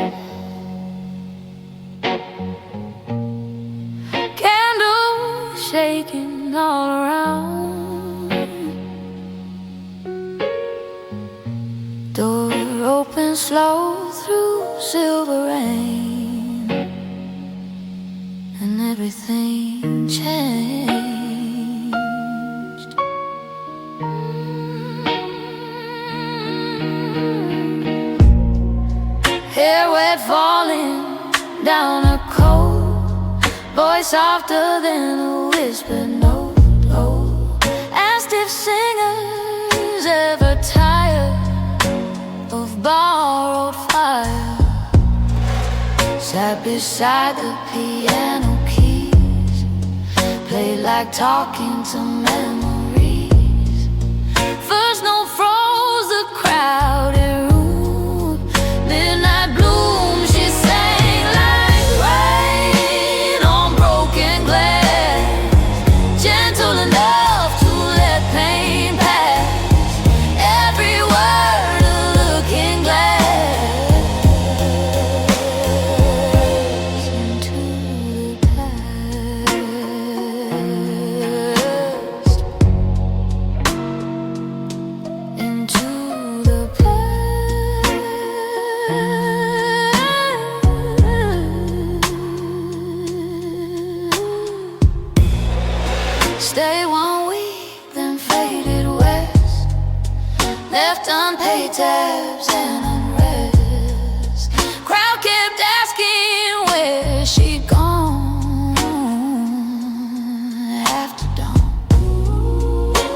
B: Candles shaking all around. Door open slow through silver rain, and everything changed. Hair wet falling down a coat, voice softer than a whispered note. Oh, asked if singers ever tired of borrowed fire. Sat beside the piano keys, played like talking to memories. First note froze the crowded room. Midnight bloom, she sang like rain on broken glass, gentle enough to let pain pass. Every word a looking glass into the past, into the past. stay 1 week, then faded west. Left unpaid tabs and unrest. Crowd kept asking where she'd gone after dawn.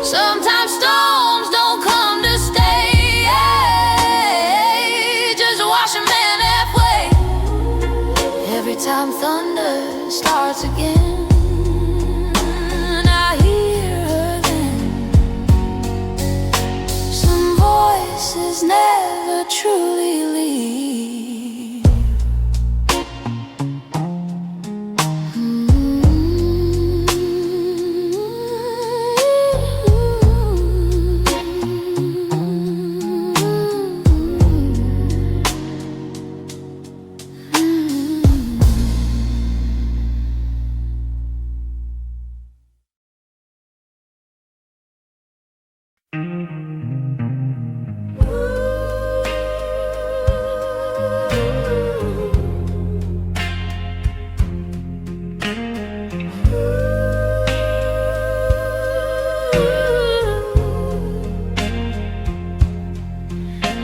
B: Sometimes storms don't come to stay, just wash a man halfway. Every time thunder starts again, I hear her then. Some voices never truly leave.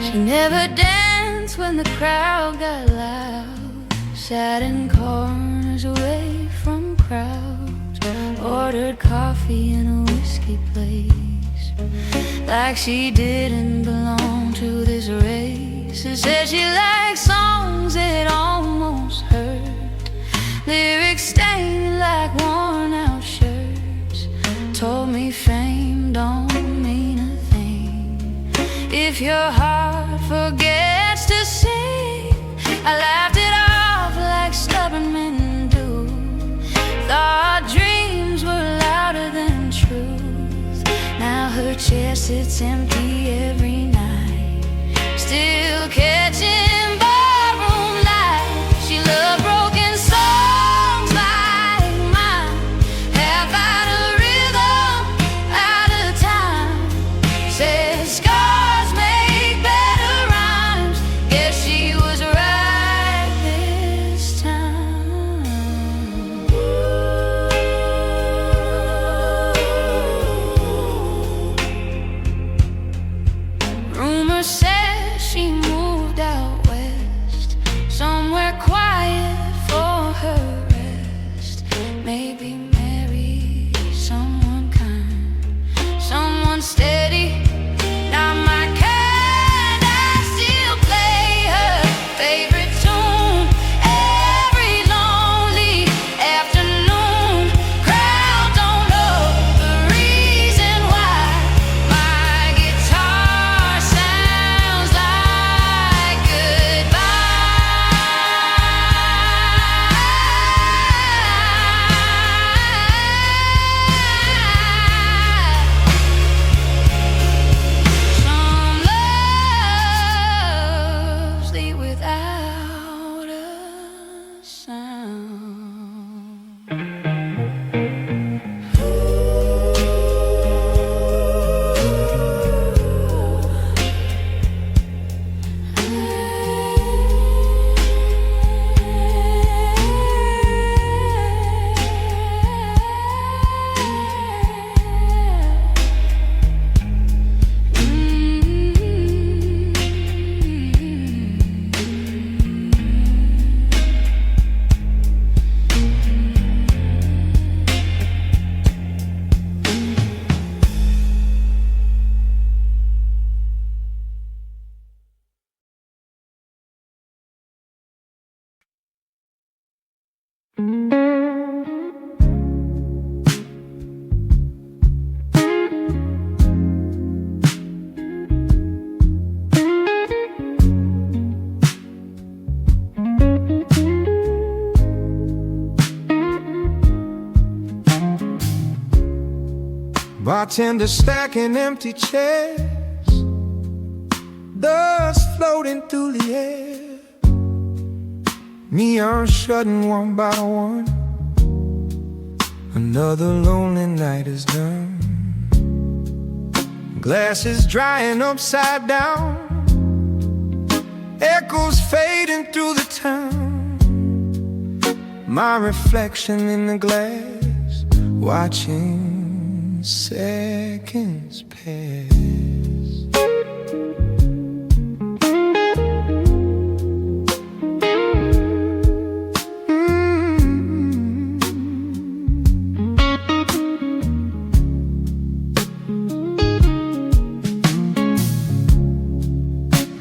B: She never danced when the crowd got loud. Sat in corners away from crowds. Ordered coffee in a whiskey place, like she didn't belong to this race. She said she liked songs that almost hurt, lyrics stained like worn out shirts. Told me fame don't mean a thing if your heart forgets to sing. I laughed it off like stubborn men do. Thought dreams were louder than truth. Now her chair sits empty every night, still catching ballroom lights. She loved broken songs like mine, half out of rhythm, out of time. Said scars make better rhymes. Guess she was right this time. Rumor says she moved out west, somewhere quiet for her rest. Maybe marry someone kind, someone steady, not my kind. I still play her favorite tune every lonely afternoon. Crowd don't know the reason why my guitar sounds like Some loves leave without a sound.
A: Bartender stacking empty chairs, dust floating through the air. Neon shutting one by one. Another lonely night is done. Glasses drying upside down, echoes fading through the town. My reflection in the glass, watching
C: seconds pass.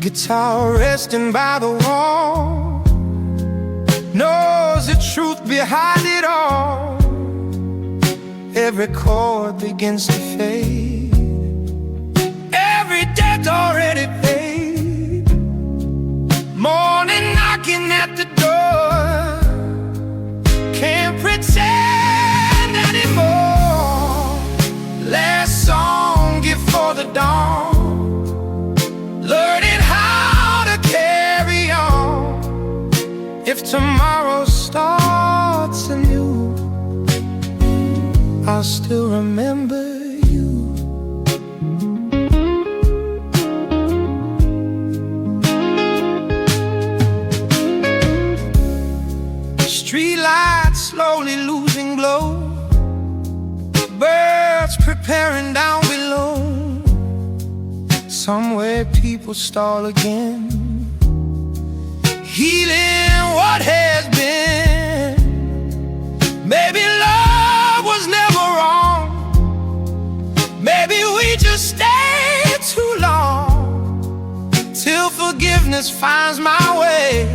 C: Guitar resting by the wall, knows the truth behind it all. Every chord begins to fade, every debt's already paid. Morning knocking at the door, can't pretend anymore. Last song before the dawn, learning how to carry on. If tomorrow starts anew, I'll still remember you. Street lights slowly losing glow, birds preparing down below. Somewhere people stall again, healing what has been. Maybe love was never wrong, maybe we just stayed too long. Till forgiveness finds my way,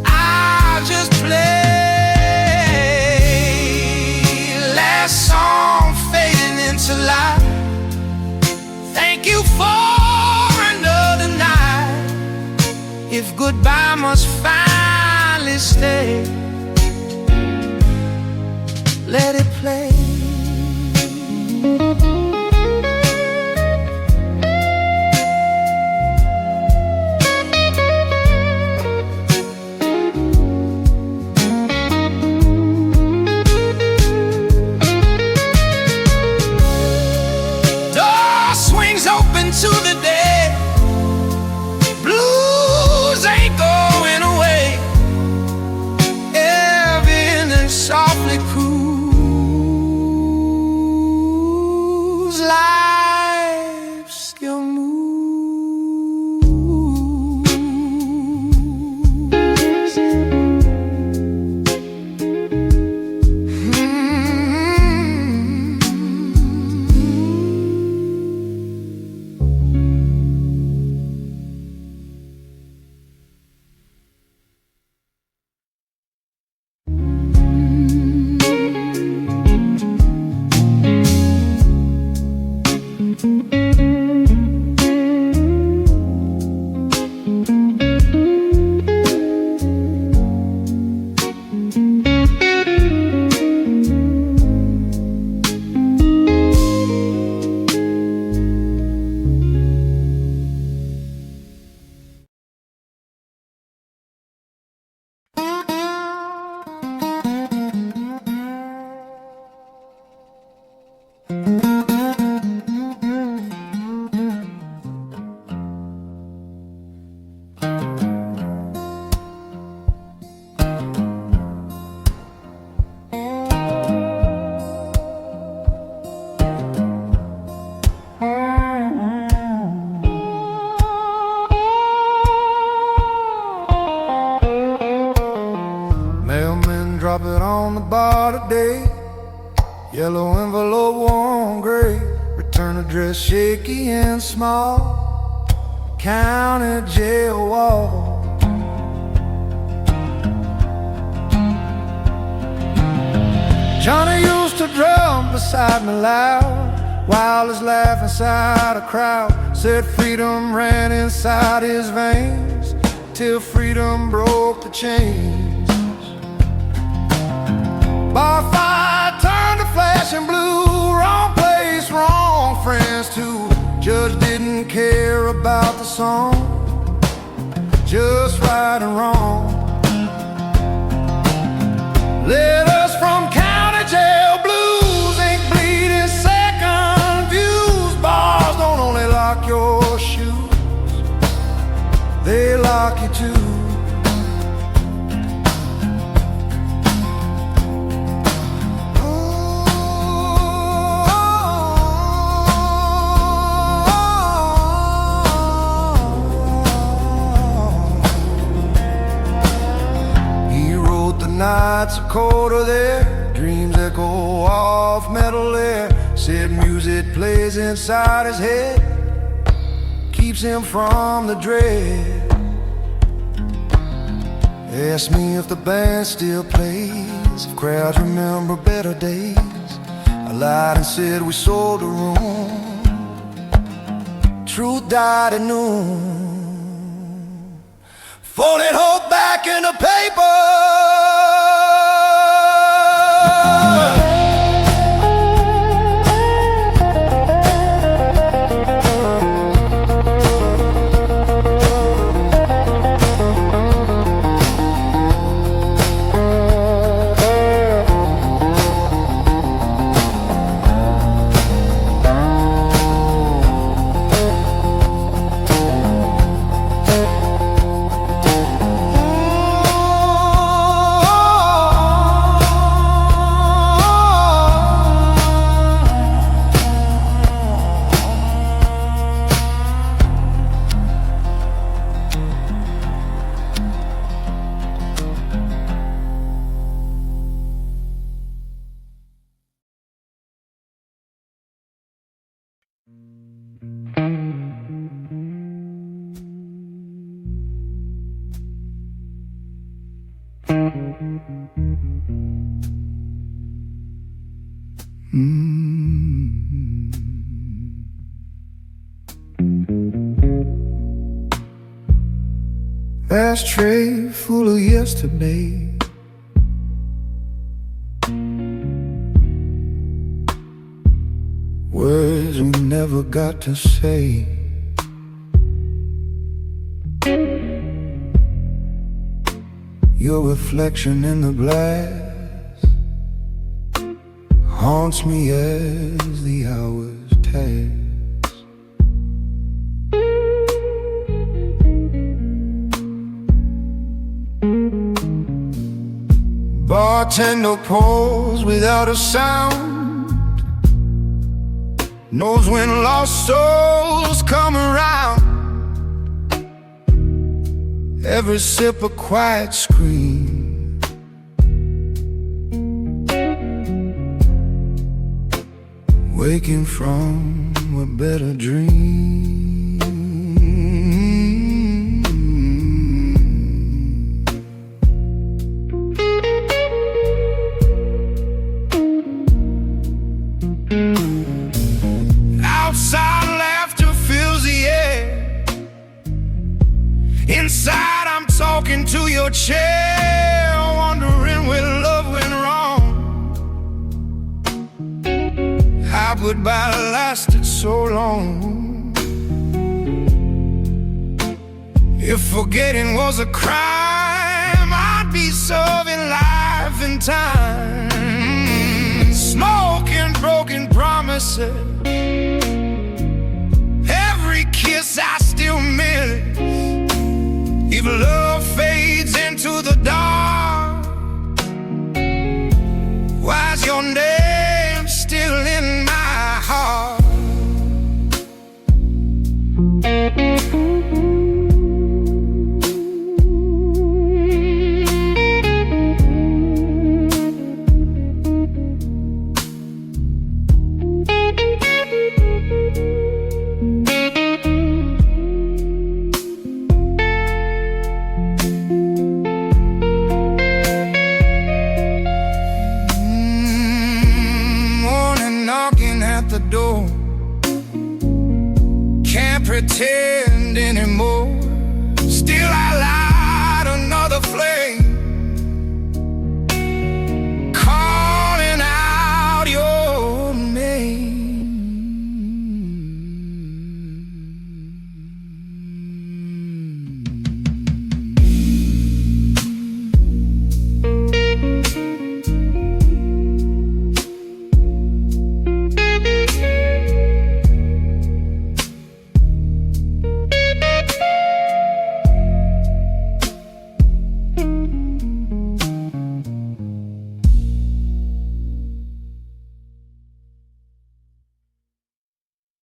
C: I'll just play. Last song fading into life, thank you for another night. If goodbye must finally stay, let it play. Open to the day, blues ain't going away. Everything softly cruise, life still moves.
A: Drop it on the bar today, yellow envelope worn gray. Return address shaky and small, county jail wall. Johnny used to drum beside me loud, while his laugh inside a crowd. Said freedom ran inside his veins, till freedom broke the chains. Bar fire turned to flashing blue, wrong place, wrong friends too. Judge didn't care about the song, just right and wrong. Led us from county jail, blues, ink bleeding, second views. Bars don't only lock your shoes, they lock you too. lights are colder there, dreams echo off metal air. Said music plays inside his head, keeps him from the dread. Asked me if the band still plays, if crowds remember better days. I lied and said we sold the room. Truth died at noon. Folded hope back in the paper. Ashtray full of yesterday. Words we never got to say. Your reflection in the glass haunts me as the hours pass. Bartender pours without a sound, knows when lost souls come around. Every sip a quiet scream, waking from a better dream. Outside laughter fills the air. Inside I'm talking to your chair, wondering where love went wrong. How goodbye lasted so long. If forgetting was a crime, I'd be serving life in time. Smoking broken promises, every kiss I still miss. If love fades into the dark, why's your name still in my heart? Morning knocking at the door, can't pretend